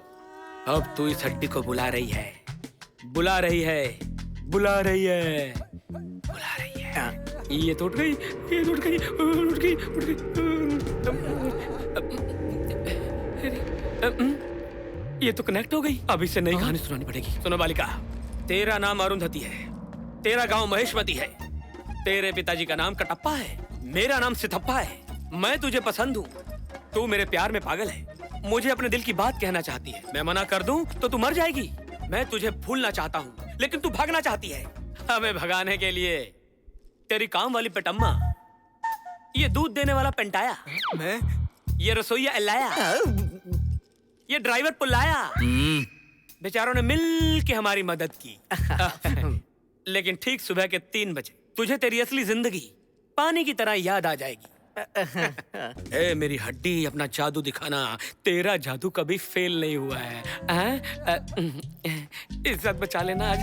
Speaker 6: अब तू इस हड्डी को बुला रही है, बुला रही है, बुला रही है, बुला रही है। ये तो उठ गई, ये तो उठ गई, उठ गई, उठ गई। ये तो कनेक्ट हो गई। अब इसे नई कहानी सुनानी पड़ेगी। सुनो बालिका, तेरा नाम अरुंधति है, तेरा गांव महेशमती है, तेरे पिताजी का नाम कटप्पा है, मेरा नाम सिथप्पा है। मैं तुझे पसंद हूँ, तू मेरे प्यार में पागल है, मुझे अपने दिल की बात कहना चाहती है। मैं मना कर दूं तो तू मर जाएगी। मैं तुझे भूलना चाहता हूँ लेकिन तू भागना चाहती है। हमें भगाने के लिए तेरी काम वाली पेटम्मा, ये दूध देने वाला पेंटाया,
Speaker 3: मैं,
Speaker 6: ये रसोईया एलाया, ये ड्राइवर पुल्लाया, बेचारों ने मिल के हमारी मदद की। लेकिन ठीक सुबह के 3 बजे तुझे तेरी असली जिंदगी पानी की तरह याद आ जाएगी। ए मेरी हड्डी, अपना जादू दिखाना। तेरा जादू कभी फेल नहीं हुआ है। इज्जत बचा लेना आज।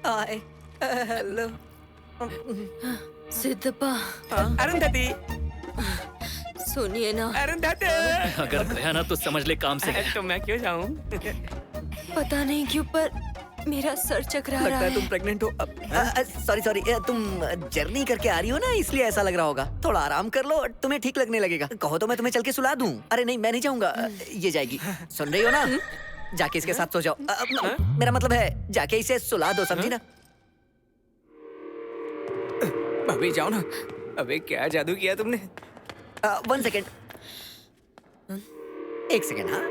Speaker 3: हाय, हेलो।
Speaker 4: सिद्धप्पा,
Speaker 6: अरुंधति,
Speaker 4: सुनिए ना।
Speaker 6: अरुंधति,
Speaker 2: अगर गया ना तो समझ ले काम से गया।
Speaker 6: तो मैं क्यों जाऊं?
Speaker 4: पता नहीं क्यों पर मेरा सर चकरा रहा
Speaker 3: लगता है
Speaker 4: है।
Speaker 3: तुम प्रेग्नेंट हो। सॉरी सॉरी, तुम जर्नी करके आ रही हो ना, इसलिए ऐसा लग रहा होगा। थोड़ा आराम कर लो, तुम्हें ठीक लगने लगेगा। कहो तो मैं तुम्हें चल के सुला दूं। अरे नहीं, मैं नहीं जाऊंगा, ये जाएगी। सुन रही हो ना? जाके इसके साथ सो जाओ। मेरा मतलब है जाके इसे सुला दो, समझी ना?
Speaker 13: भाभी जाओ ना। अबे क्या जादू किया तुमने?
Speaker 3: 1 सेकेंड, 1 सेकेंड। हाँ,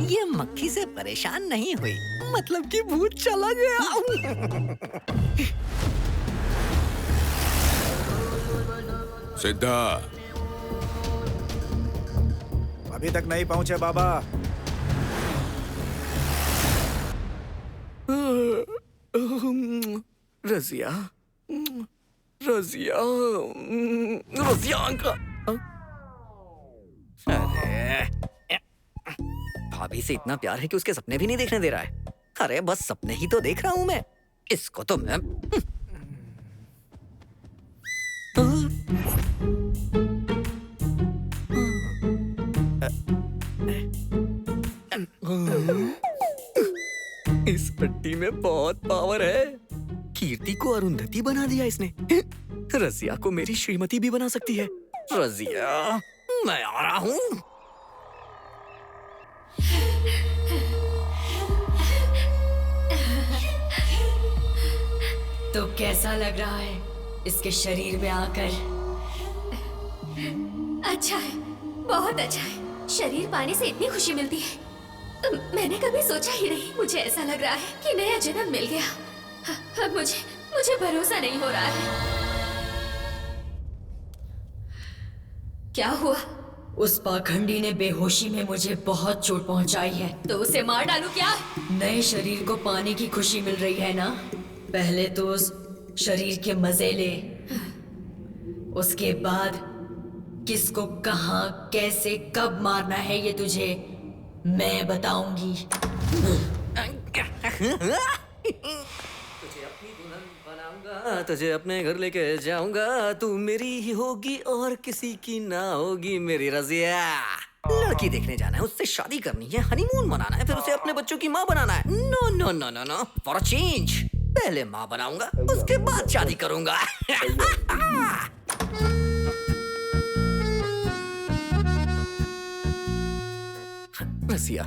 Speaker 3: ये मक्खी से परेशान नहीं हुई, मतलब कि भूत चला गया।
Speaker 11: सिद्धा,
Speaker 8: अभी तक नहीं पहुंचे बाबा।
Speaker 3: रजिया, रजिया, रजिया का। अरे भाभी से इतना प्यार है कि उसके सपने भी नहीं देखने दे रहा है। अरे बस सपने ही तो देख रहा हूं मैं। इसको तो मैं इस पट्टी में बहुत पावर है। कीर्ति को अरुंधति बना दिया इसने। रजिया को मेरी श्रीमती भी बना सकती है। रजिया, मैं आ रहा हूँ।
Speaker 4: तो कैसा लग रहा है इसके शरीर में आकर?
Speaker 5: अच्छा है, बहुत अच्छा है। शरीर पाने से इतनी खुशी मिलती है, मैंने कभी सोचा ही नहीं। मुझे ऐसा लग रहा है कि नया जन्म मिल गया। अब मुझे भरोसा नहीं हो रहा है। क्या हुआ?
Speaker 4: उस पाखंडी ने बेहोशी में मुझे बहुत चोट पहुंचाई है।
Speaker 5: तो उसे मार डालू क्या?
Speaker 4: नए शरीर को पाने की खुशी मिल रही है ना? पहले तो उस शरीर के मजे ले, उसके बाद किसको कहाँ कैसे कब मारना है ये तुझे मैं बताऊंगी।
Speaker 3: तुझे अपने घर लेके जाऊंगा, तू मेरी ही होगी और किसी की ना होगी मेरी रजिया। लड़की देखने जाना है, उससे शादी करनी है, हनीमून मनाना है, फिर उसे अपने बच्चों की माँ बनाना है। No no no no no, for a change पहले माँ बनाऊंगा, उसके बाद शादी करूंगा। रसिया,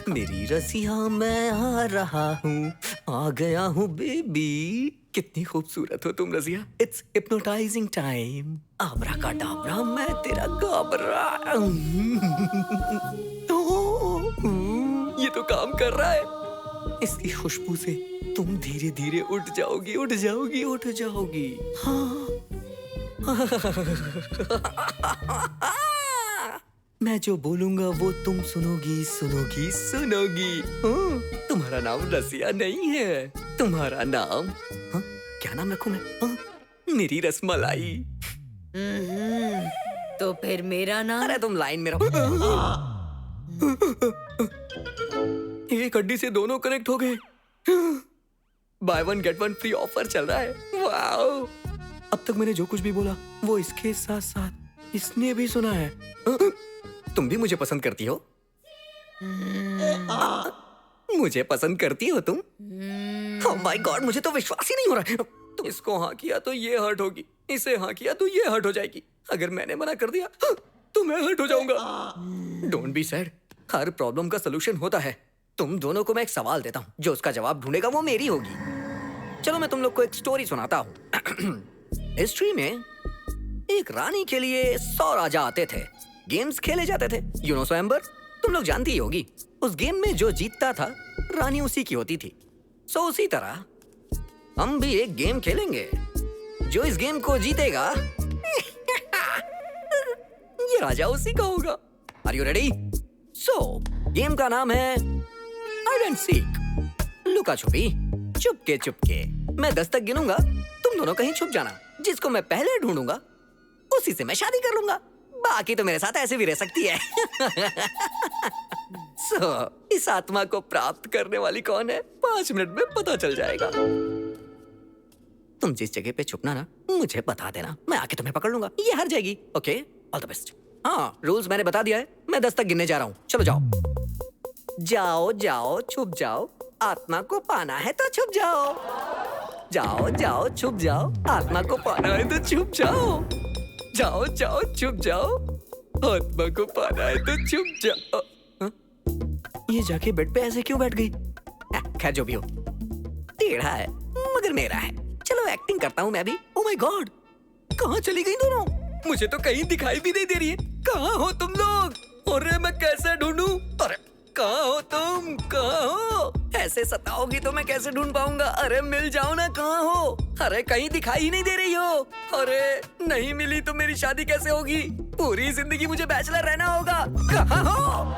Speaker 3: मेरी रसिया, मैं आ रहा हूँ, आ गया हूँ बेबी। कितनी खूबसूरत हो तुम रसिया। It's hypnotising time. आबरा का डाबरा, मैं तेरा गाबरा। ये तो काम कर रहा है। इसकी खुशबू से तुम धीरे धीरे उठ जाओगी, उठ जाओगी, उठ जाओगी। हाँ। मैं जो बोलूंगा वो तुम सुनोगी, सुनोगी, सुनोगी। हाँ, तुम्हारा नाम रसिया नहीं है, तुम्हारा नाम, हाँ, क्या नाम रखूं मैं? हाँ, मेरी रसमलाई।
Speaker 4: तो फिर मेरा नाम?
Speaker 3: अरे तुम लाइन में रहो। एक हड्डी से दोनों कनेक्ट हो गए। By one get one free offer चल रहा है। वाओ! अब तक मैंने जो कुछ भी बोला वो इसके साथ साथ इसने भी सुना है। तुम भी मुझे पसंद करती हो? मुझे पसंद करती हो तुम? ओह माय गॉड, मुझे तो विश्वास ही नहीं हो रहा। तुम इसको हाँ किया तो ये हर्ट होगी, इसे हाँ किया तो ये हर्ट हो जाएगी। अगर मैंने मना कर दिया तो मैं हर्ट हो जाऊंगा। Don't be sad, her problem का सलूशन होता है। तुम दोनों को मैं एक सवाल देता हूँ, जो उसका जवाब ढूंढेगा वो मेरी होगी। चलो मैं तुम लोग को एक स्टोरी सुनाता हूँ। हिस्ट्री में एक रानी के लिए 100 राजा आते थे, गेम्स खेले जाते थे। यू नो स्वयंवर, तुम लोग जानती ही होगी। उस गेम में जो जीतता था रानी उसी की होती थी। सो उसी तरह हम भी एक गेम खेलेंगे। जो इस गेम को जीतेगा ये राजा उसी का होगा। Are you ready? So game का नाम है हाइड एंड सीक, लुका छुपी, चुपके चुपके। मैं 10 तक गिनूंगा, तुम दोनों कहीं छुप जाना। जिसको मैं पहले ढूंढूंगा उसी से मैं शादी कर लूंगा। बाकी तो मेरे साथ ऐसे भी रह सकती है। इस आत्मा को प्राप्त करने वाली कौन है 5 मिनट में पता चल जाएगा। तुम जिस जगह पे छुपना ना मुझे बता देना, मैं आके तुम्हें पकड़ लूंगा। ये हार जाएगी। Okay, all the best. हाँ, रूल्स मैंने बता दिया है। मैं 10 तक गिनने जा रहा हूँ। चलो जाओ जाओ जाओ, छुप जाओ। आत्मा को पाना है तो छुप जाओ। जाओ जाओ, छुप जाओ। आत्मा को पाना है तो छुप जाओ। जाओ जाओ, छुप जाओ। आत्मा को पाना है तो छुप जाओ। ये जाके बेड पे ऐसे क्यों बैठ गई? खैर जो भी हो, टेढ़ा है मगर मेरा है। चलो एक्टिंग करता हूँ मैं भी। ओह माय गॉड, कहाँ चली गई दोनों? मुझे तो कहीं दिखाई भी नहीं दे रही है। कहाँ हो तुम लोग? अरे मैं कैसे ढूंढूं? अरे कहाँ हो तुम? कहाँ हो? ऐसे सताओगी तो मैं कैसे ढूंढ पाऊंगा? अरे मिल जाओ ना, कहाँ हो? अरे कहीं दिखाई ही नहीं दे रही हो। अरे नहीं मिली तो मेरी शादी कैसे होगी? पूरी जिंदगी मुझे बैचलर रहना होगा। कहाँ हो?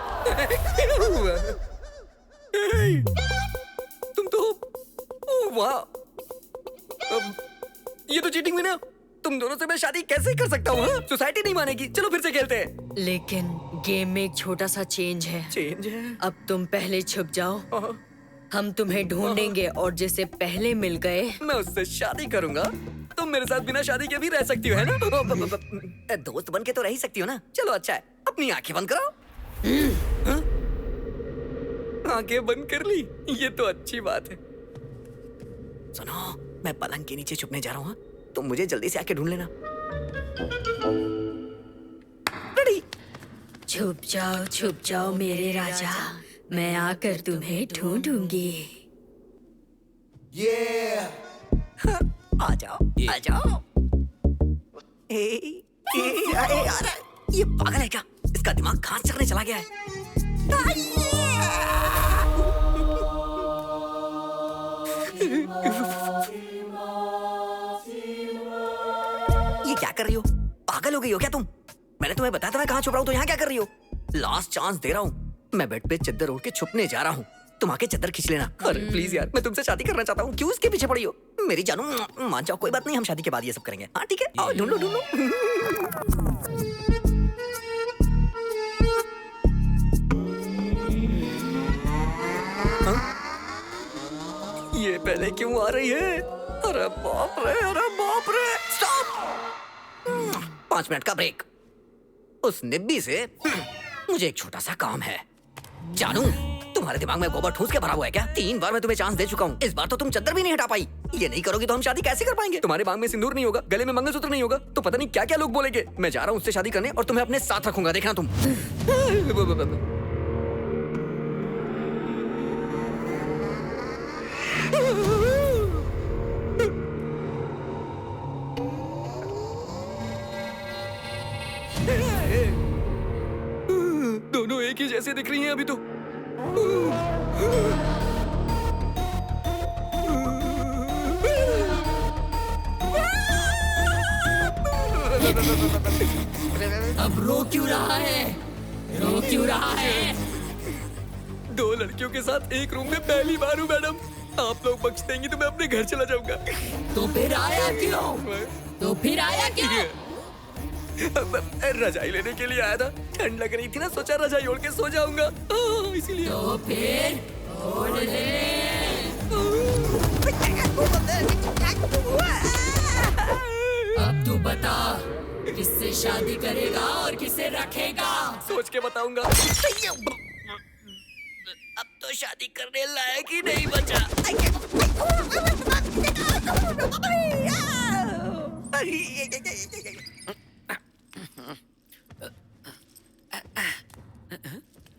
Speaker 3: तुम तो, वाह, ये तो चीटिंग हुई ना। तुम दोनों से मैं शादी कैसे कर सकता हूँ? सोसाइटी नहीं मानेगी। चलो फिर से खेलते हैं।
Speaker 4: लेकिन गेम में एक छोटा सा चेंज है।
Speaker 3: चेंज है?
Speaker 4: अब तुम पहले छुप जाओ, हम तुम्हें ढूंढेंगे और जिसे पहले मिल गए
Speaker 3: मैं उससे शादी करूंगा। तुम मेरे साथ बिना शादी के भी रह सकती हो, है ना? दोस्त बन के तो रह ही सकती हो ना। चलो अच्छा है, अपनी आंखें बंद करो। आंखें बंद कर ली, ये तो अच्छी बात है। सुनो, मैं पलंग के नीचे छुपने जा रहा हूँ। तुम मुझे जल्दी से आके ढूंढ लेना। रेडी?
Speaker 4: छुप जाओ मेरे राजा, मैं आकर तुम्हें ढूंढूंगी।
Speaker 3: आ जाओ, आ जाओ। यार, ये पागल है क्या? इसका दिमाग घास चरने चला गया है। ये क्या कर रही हो? पागल हो गई हो क्या तुम? मैंने तुम्हें बताया था मैं कहाँ छुप रहा हूँ, तो यहाँ क्या कर रही हो? लास्ट चांस दे रहा हूँ। मैं बेड पे चद्दर ओढ़ के छुपने जा रहा हूँ। तुम आके चद्दर खींच लेना। अरे प्लीज यार, मैं तुमसे शादी करना चाहता हूँ। क्यों इसके पीछे पड़ी हो? मेरी जानू, मान जाओ, कोई बात नहीं, हम शादी के बाद ये सब करेंगे। हाँ ठीक है, आओ ढूंढो ढूंढो। ये पहले क्यों आ रही है? अरे बाप रे, अरे बाप रे। स्टॉप! 5 मिनट का ब्रेक। उस निब्बी से मुझे एक छोटा सा काम है। जानू, तुम्हारे दिमाग में गोबर ठूस के भरा हुआ है क्या? 3 बार मैं तुम्हें चांस दे चुका हूँ, इस बार तो तुम चद्दर भी नहीं हटा पाई। ये नहीं करोगी तो हम शादी कैसे कर पाएंगे? तुम्हारे बांग में सिंदूर नहीं होगा, गले में मंगलसूत्र नहीं होगा, तो पता नहीं क्या क्या लोग बोलेंगे। मैं जा रहा हूँ उससे शादी करने और तुम्हें अपने साथ रखूंगा, देखना तुम। दोनों एक ही जैसे दिख रही हैं अभी तो।
Speaker 4: अब रो क्यों रहा है? रो क्यों रहा है?
Speaker 3: 2 लड़कियों के साथ एक रूम में पहली बार हूँ मैडम। आप लोग बख्श देंगी तो मैं अपने घर चला जाऊंगा।
Speaker 4: तो फिर आया क्यों? तो फिर आया क्यों?
Speaker 3: रजाई लेने के लिए आया था, ठंड लग रही थी ना, सोचा रजाई ओढ़ के सो जाऊंगा, इसीलिए।
Speaker 4: तो फिर ओढ़ ले। अब तू बता, किससे शादी करेगा और किसे रखेगा?
Speaker 3: सोच के बताऊंगा। अब तो शादी करने लायक ही नहीं बचा।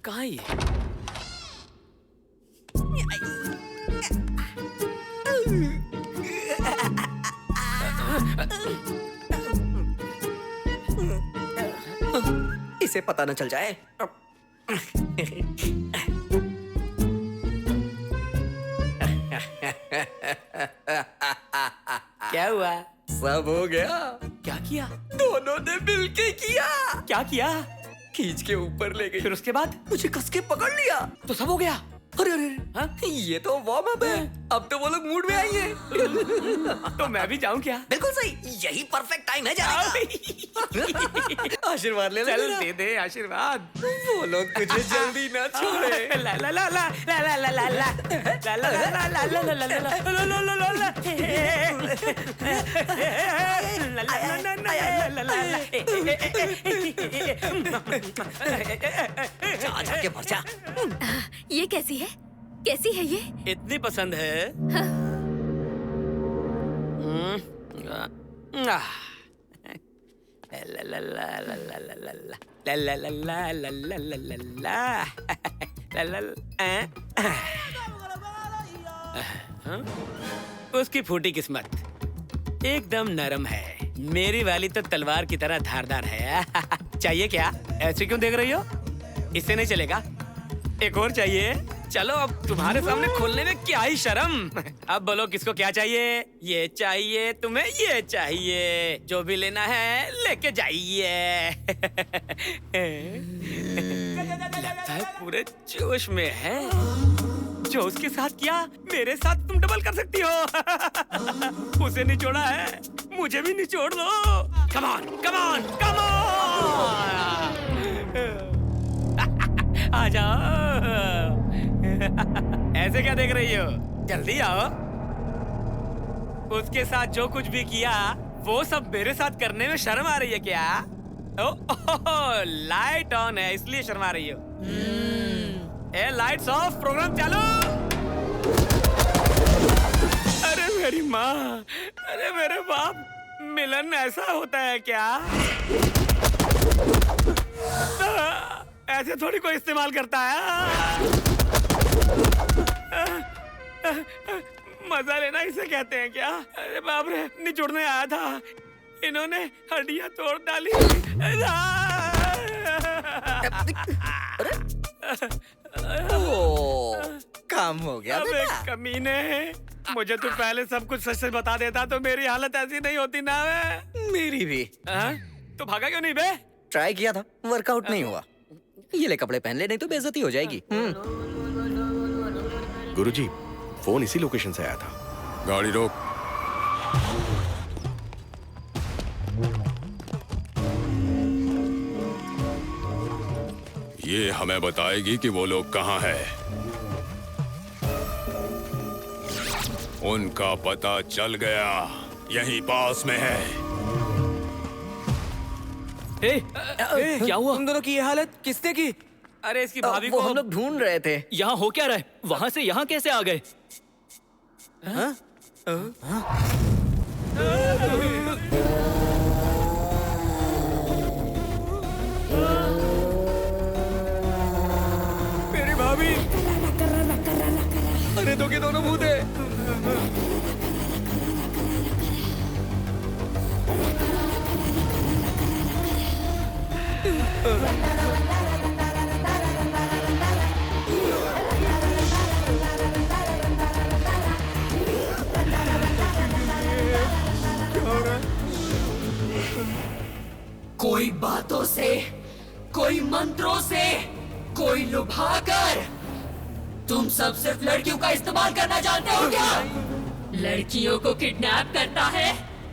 Speaker 6: कहाँ ये?
Speaker 3: इसे पता न चल जाए।
Speaker 6: क्या हुआ?
Speaker 3: सब हो गया।
Speaker 6: क्या किया?
Speaker 3: दोनों ने मिलके किया।
Speaker 6: क्या किया?
Speaker 3: खींच के ऊपर ले गई,
Speaker 6: फिर उसके बाद
Speaker 3: मुझे कस के पकड़ लिया,
Speaker 6: तो सब हो गया।
Speaker 3: अरे अरे हाँ? ये तो वार्म अप है, अब तो वो लोग मूड में आएंगे।
Speaker 6: तो मैं भी जाऊं क्या?
Speaker 3: बिल्कुल सही, यही परफेक्ट टाइम है जाने का। आशीर्वाद ले ले।
Speaker 6: चल दे दे आशीर्वाद।
Speaker 3: वो लोग तुझे जल्दी ना छोड़े।
Speaker 6: ला ला ला ला ला ला ला ला ला ला ला ला ला ला ला
Speaker 3: जा के भर जा।
Speaker 5: ये कैसी है? कैसी है ये?
Speaker 6: इतनी पसंद है? उसकी फूटी किस्मत एकदम नरम है, मेरी वाली तो तलवार की तरह धारदार है। चाहिए क्या? ऐसे क्यों देख रही हो? इससे नहीं चलेगा, एक और चाहिए। चलो अब तुम्हारे सामने खोलने में क्या ही शर्म। अब बोलो किसको क्या चाहिए? ये चाहिए, तुम्हें ये चाहिए, जो भी लेना है लेके जाइए। लगता है पूरे जोश में है। जो उसके साथ किया मेरे साथ तुम डबल कर सकती हो। उसे निचोड़ा है, मुझे भी निचोड़ दो। Come on, come on, come on. आ जाओ। ऐसे क्या देख रही हो? जल्दी आओ। उसके साथ जो कुछ भी किया वो सब मेरे साथ करने में शर्म आ रही है क्या? ओह, लाइट ऑन है इसलिए शर्मा रही हो। ए लाइट्स ऑफ, प्रोग्राम चालू। अरे मेरी माँ, अरे मेरे बाप, मिलन ऐसा होता है क्या? ऐसे थोड़ी कोई इस्तेमाल करता है। मजा लेना इसे कहते हैं क्या? अरे बाप रे, निचोड़ने आया था, इन्होंने हड्डियां तोड़ डाली।
Speaker 3: काम हो गया बेटा।
Speaker 6: कमीने, मुझे तू पहले सब कुछ सच सच बता देता तो मेरी हालत ऐसी नहीं होती ना।
Speaker 3: मेरी भी।
Speaker 6: तो भागा क्यों नहीं बे?
Speaker 3: ट्राई किया था, वर्कआउट नहीं हुआ। ये ले कपड़े पहन ले, नहीं तो बेइज्जती हो जाएगी।
Speaker 11: गुरुजी, फोन इसी लोकेशन से आया था।
Speaker 7: गाड़ी रोक। ये हमें बताएगी कि वो लोग कहाँ हैं। उनका पता चल गया, यहीं पास में है।
Speaker 6: क्या हुआ?
Speaker 3: तुम दोनों की ये हालत किसने की?
Speaker 6: अरे इसकी भाभी
Speaker 3: वो
Speaker 6: को
Speaker 3: हम लोग ढूंढ रहे थे।
Speaker 2: यहाँ हो क्या रहा है? वहां से यहाँ कैसे आ गए?
Speaker 3: मेरी भाभी। अरे दो के दोनों भूत है।
Speaker 4: कोई बातों से, कोई मंत्रों से, कोई लुभाकर, तुम सब सिर्फ लड़कियों का इस्तेमाल करना जानते हो क्या? लड़कियों को किडनैप करता है।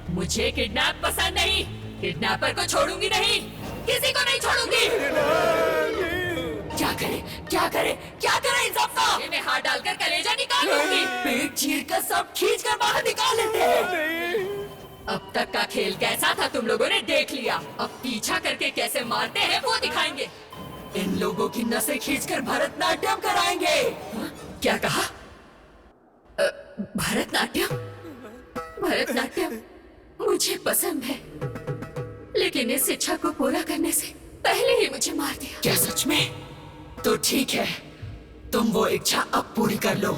Speaker 4: मुझे किडनैप पसंद नहीं। किडनैपर को छोड़ूंगी नहीं, किसी को नहीं छोड़ूंगी। क्या करे, क्या करे, क्या करे इन सबका? मैं हाथ डालकर कलेजा निकाल लूंगी। पेट चीर कर सब खींच कर बाहर निकाल लेते हैं। अब तक का खेल कैसा था तुम लोगों ने देख लिया। अब पीछा करके कैसे मारते हैं वो दिखाएंगे। इन लोगों की नसें खींचकर भरतनाट्यम कराएंगे। क्या कहा? भरतनाट्यम? भरतनाट्यम मुझे पसंद है, लेकिन इस इच्छा को पूरा करने से पहले ही मुझे मार दिया। क्या सच में? तो ठीक है, तुम वो इच्छा अब पूरी कर लो।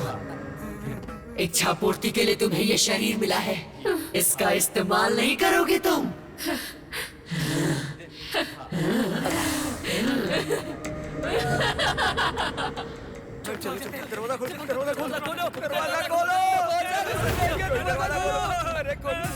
Speaker 4: इच्छा पूर्ति के लिए तुम्हें ये शरीर मिला है, इसका इस्तेमाल नहीं करोगे तुम।
Speaker 3: चलो दरवाजा खोलो, दरवाजा खोलो, दरवाजा खोलो, दरवाजा खोलो। अरे खोलो।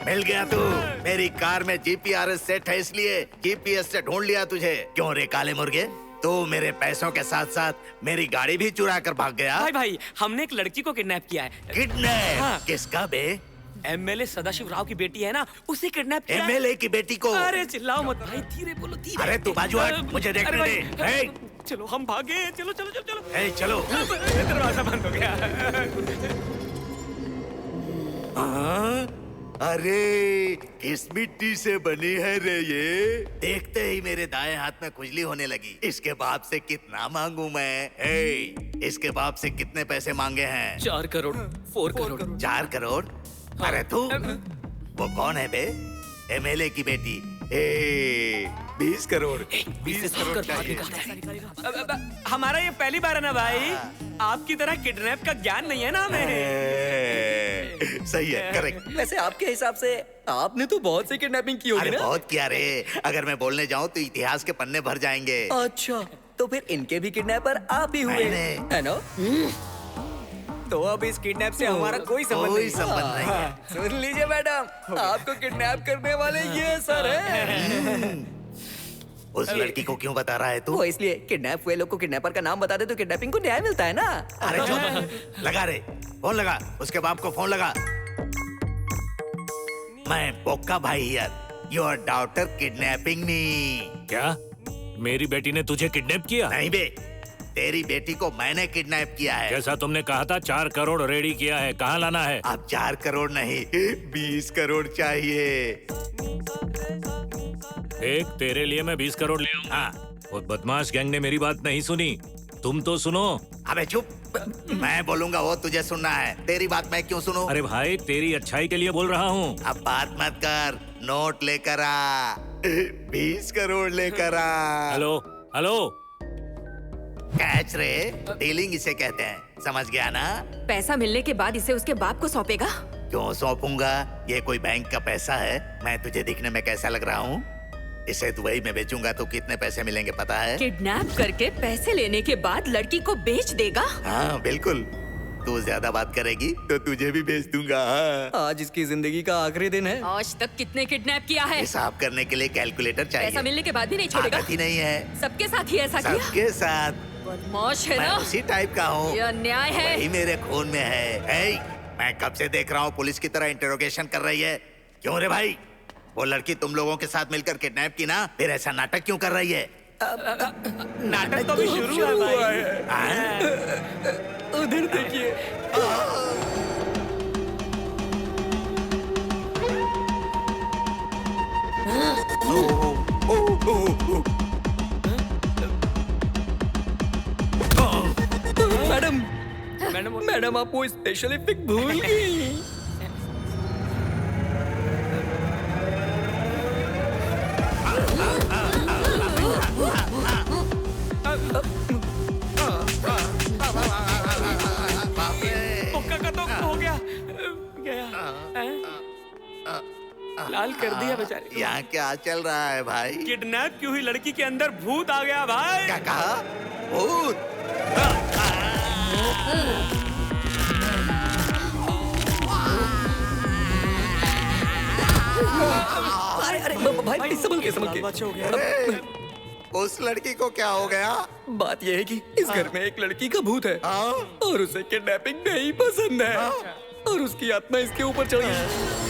Speaker 1: मिल गया तू। मेरी कार में जीपीआरएस सेट है, इसलिए जीपीएस से ढूंढ लिया तुझे। क्यों रे काले मुर्गे, तू मेरे पैसों के साथ साथ मेरी गाड़ी भी चुरा कर भाग गया।
Speaker 6: भाई हमने एक लड़की को किडनैप किया है।
Speaker 1: किडनैप?
Speaker 6: हाँ।
Speaker 1: किसका बे?
Speaker 6: एमएलए सदाशिव राव की बेटी है ना, उसे किडनैप किया।
Speaker 1: एमएलए की बेटी को?
Speaker 6: अरे चिल्लाओ मत भाई, धीरे बोलो, धीरे।
Speaker 1: अरे तू बाजू हट, मुझे देखने दे।
Speaker 6: चलो हम भागे, चलो चलो चलो चलो।
Speaker 1: चलो।
Speaker 6: दरवाजा बंद हो गया।
Speaker 1: अरे किस मिट्टी से बनी है रे ये? देखते ही मेरे दाएं हाथ में खुजली होने लगी। इसके बाप से कितना मांगू मैं? इसके बाप से कितने पैसे मांगे हैं?
Speaker 2: 4 करोड़, 4 करोड़।
Speaker 1: 4 करोड़? अरे तू वो कौन है बे? एमएलए की बेटी। 20 करोड़। 20 करोड़ चाहिए।
Speaker 6: हमारा ये पहली बार है ना भाई, आपकी तरह किडनैप का ज्ञान नहीं है ना हमें।
Speaker 1: सही है, करेक्ट।
Speaker 3: वैसे आपके हिसाब से आपने तो बहुत सी किडनैपिंग की होगी
Speaker 1: अरे
Speaker 3: ना?
Speaker 1: बहुत किया रे। अगर मैं बोलने जाऊं तो इतिहास के पन्ने भर जाएंगे।
Speaker 3: अच्छा, तो फिर इनके भी किडनैपर आप ही हुए, है ना? तो अब इस किडनैप से हमारा कोई संबंध नहीं है। सुन लीजिए मैडम, आपको किडनैप करने वाले ये सर हैं।
Speaker 1: उस लड़की को क्यों बता रहा है तू?
Speaker 3: वो इसलिए, किडनैप हुए लोग को किडनैपर का नाम बता दे तो किडनैपिंग को न्याय मिलता है ना।
Speaker 1: अरे चुप, लगा रे फोन, लगा उसके बाप को फोन लगा। मैं बोक्का भाई हियर। योर डॉटर किडनैपिंग मी।
Speaker 10: क्या मेरी बेटी ने तुझे किडनैप किया?
Speaker 1: नहीं बे, तेरी बेटी को मैंने किडनैप किया है।
Speaker 10: जैसा तुमने कहा था 4 करोड़ रेडी किया है, कहाँ लाना है?
Speaker 1: अब 4 करोड़ नहीं, 20 करोड़ चाहिए।
Speaker 10: देख, तेरे लिए मैं 20 करोड़ ले आऊंगा। वो बदमाश गैंग ने मेरी बात नहीं सुनी, तुम तो सुनो।
Speaker 1: अबे चुप, मैं बोलूंगा वो तुझे सुनना है। तेरी बात मैं क्यों सुनूं?
Speaker 10: अरे भाई, तेरी अच्छाई के लिए बोल रहा हूँ।
Speaker 1: अब बात मत कर, नोट लेकर आ। 20 करोड़ लेकर आ।
Speaker 10: Hello hello.
Speaker 1: कैच रे, डीलिंग इसे कहते हैं, समझ गया ना?
Speaker 14: पैसा मिलने के बाद इसे उसके बाप को सौंपेगा?
Speaker 1: क्यों सौंपूंगा? ये कोई बैंक का पैसा है? मैं तुझे दिखने में कैसा लग रहा हूँ? इसे दुबई में बेचूंगा तो कितने पैसे मिलेंगे पता है?
Speaker 14: किडनैप करके पैसे लेने के बाद लड़की को बेच देगा?
Speaker 1: हाँ बिल्कुल। तू ज्यादा बात करेगी तो तुझे भी बेच दूंगा।
Speaker 3: आज इसकी जिंदगी का आखिरी दिन है।
Speaker 14: आज तक कितने किडनैप किया है?
Speaker 1: हिसाब करने के लिए कैलकुलेटर चाहिए।
Speaker 14: पैसा मिलने के बाद भी नहीं छोड़ेगा?
Speaker 1: आदत ही नहीं है।
Speaker 14: सबके साथ ही ऐसा किया?
Speaker 1: सबके साथ।
Speaker 14: बदमाश है
Speaker 1: मैं
Speaker 14: ना?
Speaker 1: उसी टाइप का हूँ।
Speaker 14: ये अन्याय है।
Speaker 1: वही मेरे खून में है। मैं कब से देख रहा हूँ पुलिस की तरह इंटरोगेशन कर रही है। क्यों रे भाई, वो लड़की तुम लोगों के साथ मिलकर किडनैप की ना, फिर ऐसा नाटक क्यों कर रही है?
Speaker 6: नाटक तो अभी शुरू हुआ है।
Speaker 3: उधर देखिए। मैडम आप वो स्पेशल इफेक्ट भूल गई।
Speaker 6: हो गया लाल कर दिया बेचारे को।
Speaker 1: यहाँ क्या चल रहा है भाई?
Speaker 6: किडनैप की हुई लड़की के अंदर भूत आ गया भाई।
Speaker 1: क्या कहा? भूत?
Speaker 3: अरे भाई संभल के।
Speaker 1: अरे, उस लड़की को क्या हो गया?
Speaker 3: बात यह है कि इस घर में एक लड़की का भूत है और उसे किडनैपिंग नहीं पसंद है और उसकी आत्मा इसके ऊपर चढ़ गई।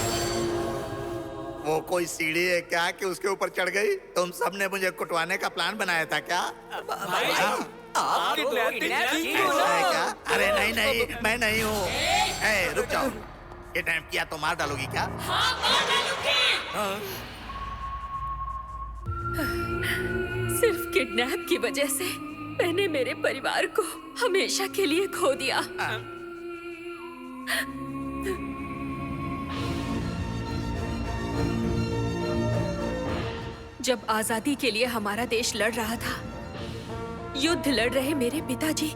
Speaker 1: वो कोई सीढ़ी है क्या कि उसके ऊपर चढ़ गई? तुम सबने मुझे कुटवाने का प्लान बनाया था क्या?
Speaker 3: आप किडनैपिंग
Speaker 1: क्या? अरे नहीं नहीं, मैं नहीं हूँ। रुक जाओ, किडनैप किया तो मार डालोगी क्या?
Speaker 5: हाँ, मार डालूंगी।
Speaker 14: सिर्फ किडनैप की वजह से मैंने मेरे परिवार को हमेशा के लिए खो दिया। जब आजादी के लिए हमारा देश लड़ रहा था, युद्ध लड़ रहे मेरे पिताजी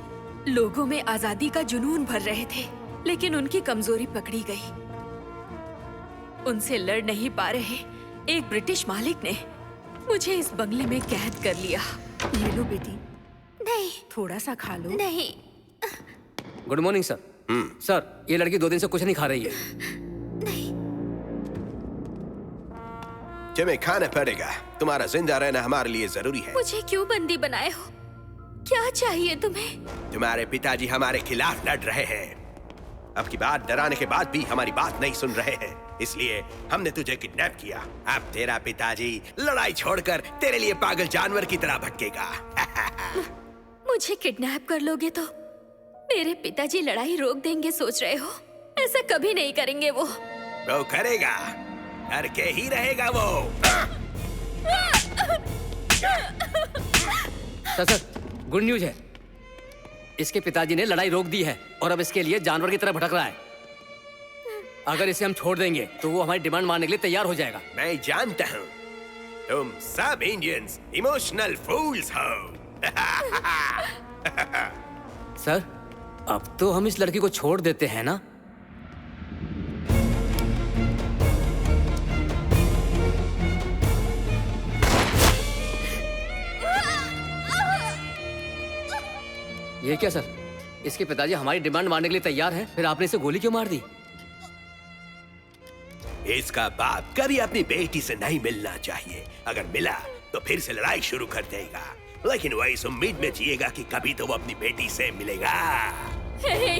Speaker 14: लोगों में आजादी का जुनून भर रहे थे, लेकिन उनकी कमजोरी पकड़ी गई। उनसे लड़ नहीं पा रहे एक ब्रिटिश मालिक ने मुझे इस बंगले में कैद कर लिया। ये लो बेटी,
Speaker 5: नहीं,
Speaker 14: थोड़ा सा खा लो।
Speaker 5: नहीं।
Speaker 13: Good morning sir. सर ये लड़की 2 दिन से कुछ नहीं खा रही है।
Speaker 11: तुम्हें खाना पड़ेगा, तुम्हारा जिंदा रहना हमारे लिए जरूरी है।
Speaker 5: मुझे क्यों बंदी बनाए हो? क्या चाहिए तुम्हें?
Speaker 11: तुम्हारे पिताजी हमारे खिलाफ लड़ रहे हैं। अब की बात डराने के बाद भी हमारी बात नहीं सुन रहे हैं, इसलिए हमने तुझे किडनैप किया। अब तेरा पिताजी लड़ाई छोड़कर तेरे लिए पागल जानवर की तरह भटकेगा।
Speaker 5: मुझे किडनैप कर लोगे तो मेरे पिताजी लड़ाई रोक देंगे सोच रहे हो? ऐसा कभी नहीं करेंगे वो
Speaker 11: करेगा, करके ही रहेगा वो।
Speaker 13: सर गुड न्यूज है, इसके पिताजी ने लड़ाई रोक दी है और अब इसके लिए जानवर की तरह भटक रहा है। अगर इसे हम छोड़ देंगे तो वो हमारी डिमांड मानने के लिए तैयार हो जाएगा।
Speaker 11: मैं जानता हूँ तुम सब इंडियंस इमोशनल फूल्स हो।
Speaker 13: सर अब तो हम इस लड़की को छोड़ देते हैं ना? ये क्या सर, इसके पिताजी हमारी डिमांड मारने के लिए तैयार हैं, फिर आपने इसे गोली क्यों मार दी?
Speaker 11: इसका बाप कभी अपनी बेटी से नहीं मिलना चाहिए। अगर मिला तो फिर से लड़ाई शुरू कर देगा, लेकिन वह इस उम्मीद में जिएगा कि कभी तो वो अपनी बेटी से मिलेगा।
Speaker 5: हे,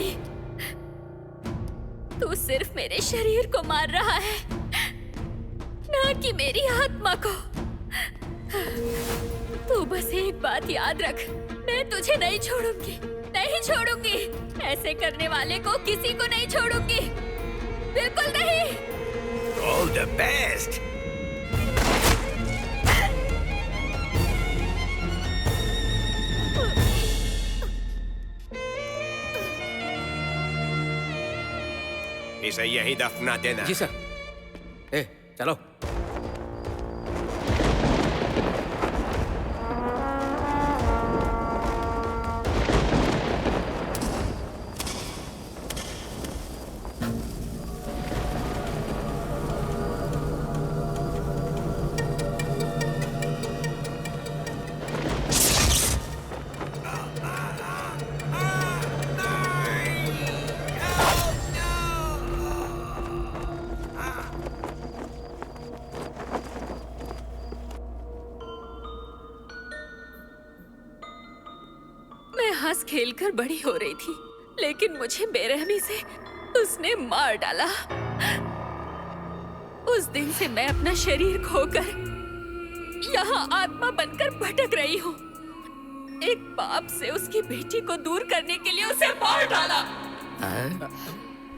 Speaker 5: तू सिर्फ मेरे शरीर को मार रहा है, ना कि मेरी आत्मा को। तू बस एक बात याद रख, मैं तुझे नहीं छोड़ूंगी, नहीं छोड़ूंगी। ऐसे करने वाले को किसी को नहीं छोड़ूंगी, बिल्कुल नहीं।
Speaker 11: All the best. इसे यही दफना देना।
Speaker 13: जी सर। चलो।
Speaker 14: हंस खेलकर बड़ी हो रही थी, लेकिन मुझे बेरहमी से उसने मार डाला। उस दिन से मैं अपना शरीर खोकर यहाँ आत्मा बनकर भटक रही हूँ। एक बाप से उसकी बेटी को दूर करने के लिए उसे मार डाला।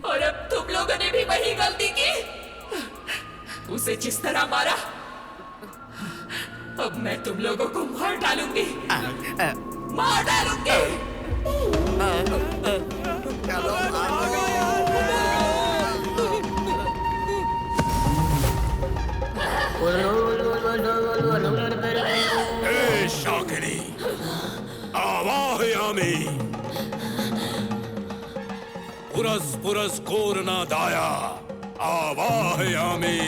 Speaker 14: और अब तुम लोगों ने भी वही गलती की। उसे जिस तरह मारा, अब मैं तुम लोगों को मार डालूंगी, मार डालूंगी।
Speaker 10: आवाहयामि पुरस कोरना दाया आवाहयामि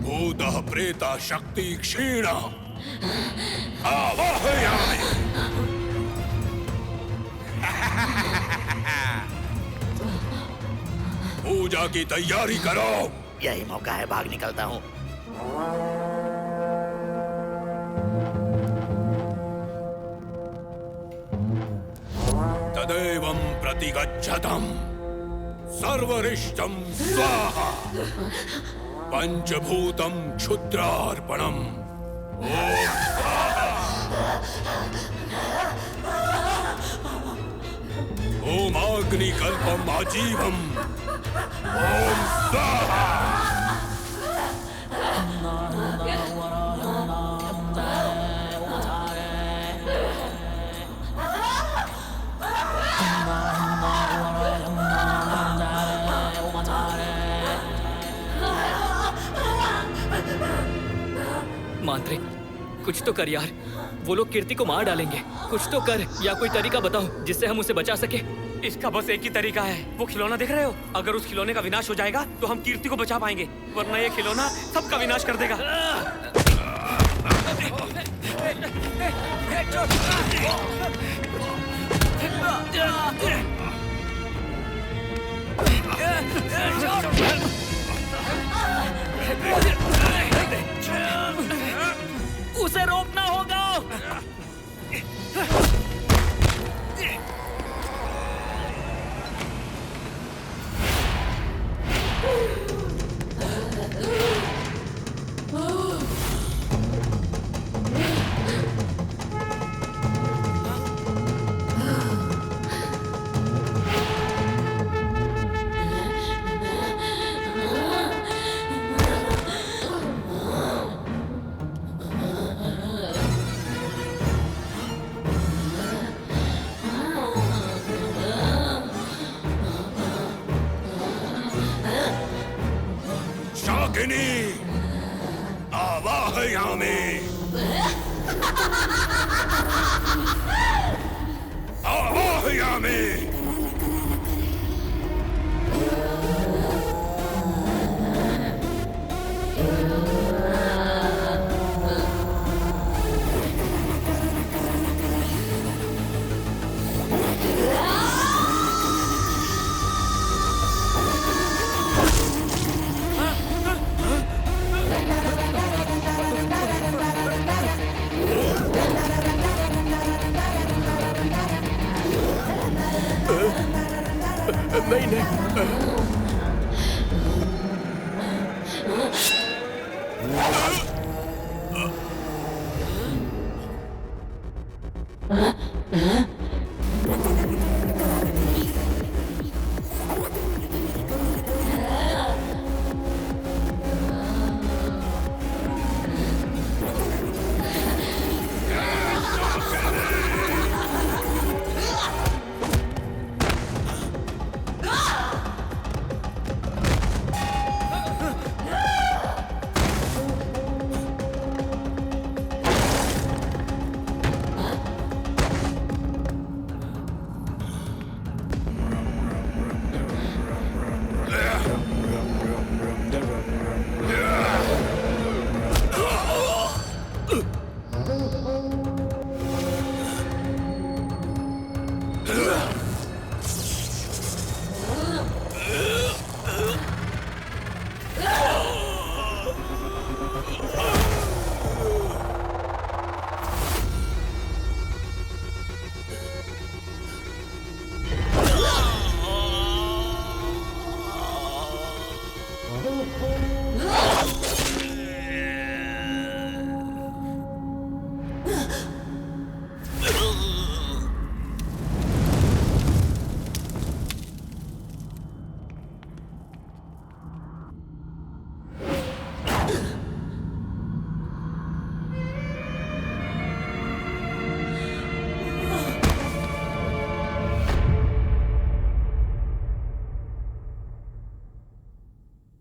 Speaker 10: भूतः प्रेता शक्ति क्षीण आवाहयामि पूजा की तैयारी करो।
Speaker 1: यही मौका है, भाग निकलता हूँ।
Speaker 10: तदेवं प्रतिगच्छतम् सर्वरिष्टं स्वाहा पंचभूतं क्षुद्रार्पणम् ओम ओमाग्निकल्पम् आजीवम् ओम स्वाहा
Speaker 2: मांत्रिक, कुछ तो कर यार। वो लोग कीर्ति को मार डालेंगे। कुछ तो कर, या कोई तरीका बताओ जिससे हम उसे बचा सके।
Speaker 6: इसका बस एक ही तरीका है। वो खिलौना देख रहे हो? अगर उस खिलौने का विनाश हो जाएगा तो हम कीर्ति को बचा पाएंगे, वरना ये खिलौना सबका विनाश कर देगा।
Speaker 2: उसे रोकना होगा।
Speaker 10: शाकिनी आवाहयामि आवाहयामि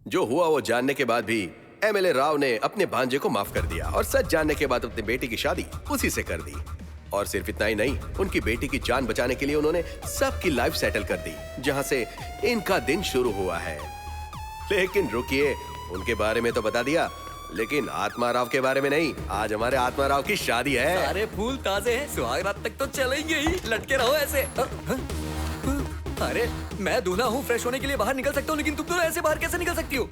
Speaker 11: जो हुआ वो जानने के बाद भी एमएलए राव ने अपने भांजे को माफ कर दिया और सच जानने के बाद अपनी बेटी की शादी उसी से कर दी। और सिर्फ इतना ही नहीं, उनकी बेटी की जान बचाने के लिए उन्होंने सबकी लाइफ सेटल कर दी, जहां से इनका दिन शुरू हुआ है। लेकिन रुकिए, उनके बारे में तो बता दिया, लेकिन आत्मा राव के बारे में नहीं। आज हमारे आत्मा राव की शादी है।
Speaker 3: सारे फूल ताजे हैं, सुहाग रात तक तो चलेंगे ही। लटके रहो ऐसे। अरे मैं दूल्हा हूँ, फ्रेश होने के लिए बाहर निकल सकता हूँ, लेकिन तुम दोनों ऐसे बाहर कैसे निकल सकती हो?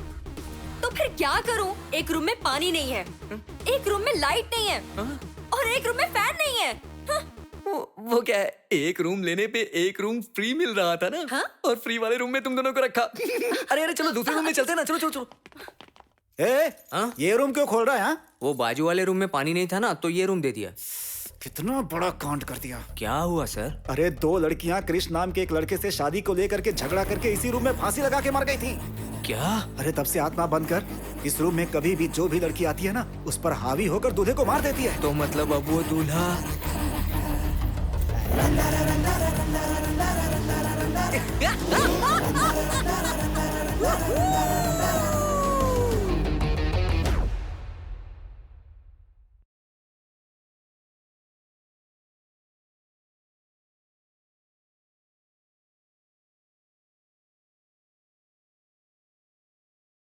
Speaker 15: तो फिर क्या करूं? एक रूम में पानी नहीं है, एक रूम में लाइट नहीं है, और एक रूम में फैन नहीं है।
Speaker 3: वो क्या है, एक रूम लेने पे एक रूम फ्री मिल रहा था ना? और फ्री वाले रूम में तुम दोनों को रखा। अरे चलो दूसरे रूम में चलते हैं ना, चलो चलो चलो।
Speaker 8: ये रूम क्यों खोल रहा है?
Speaker 3: वो बाजू वाले रूम में पानी नहीं था ना, तो ये रूम दे दिया।
Speaker 8: कितना बड़ा कांड कर दिया।
Speaker 3: क्या हुआ सर?
Speaker 8: अरे 2 लड़कियां कृष्ण नाम के एक लड़के से शादी को लेकर के झगड़ा करके इसी रूम में फांसी लगा के मर गई थी।
Speaker 3: क्या?
Speaker 8: अरे तब से आत्मा बंद कर, इस रूम में कभी भी जो भी लड़की आती है ना, उस पर हावी होकर दूल्हे को मार देती है।
Speaker 3: तो मतलब अब वो दूल्हा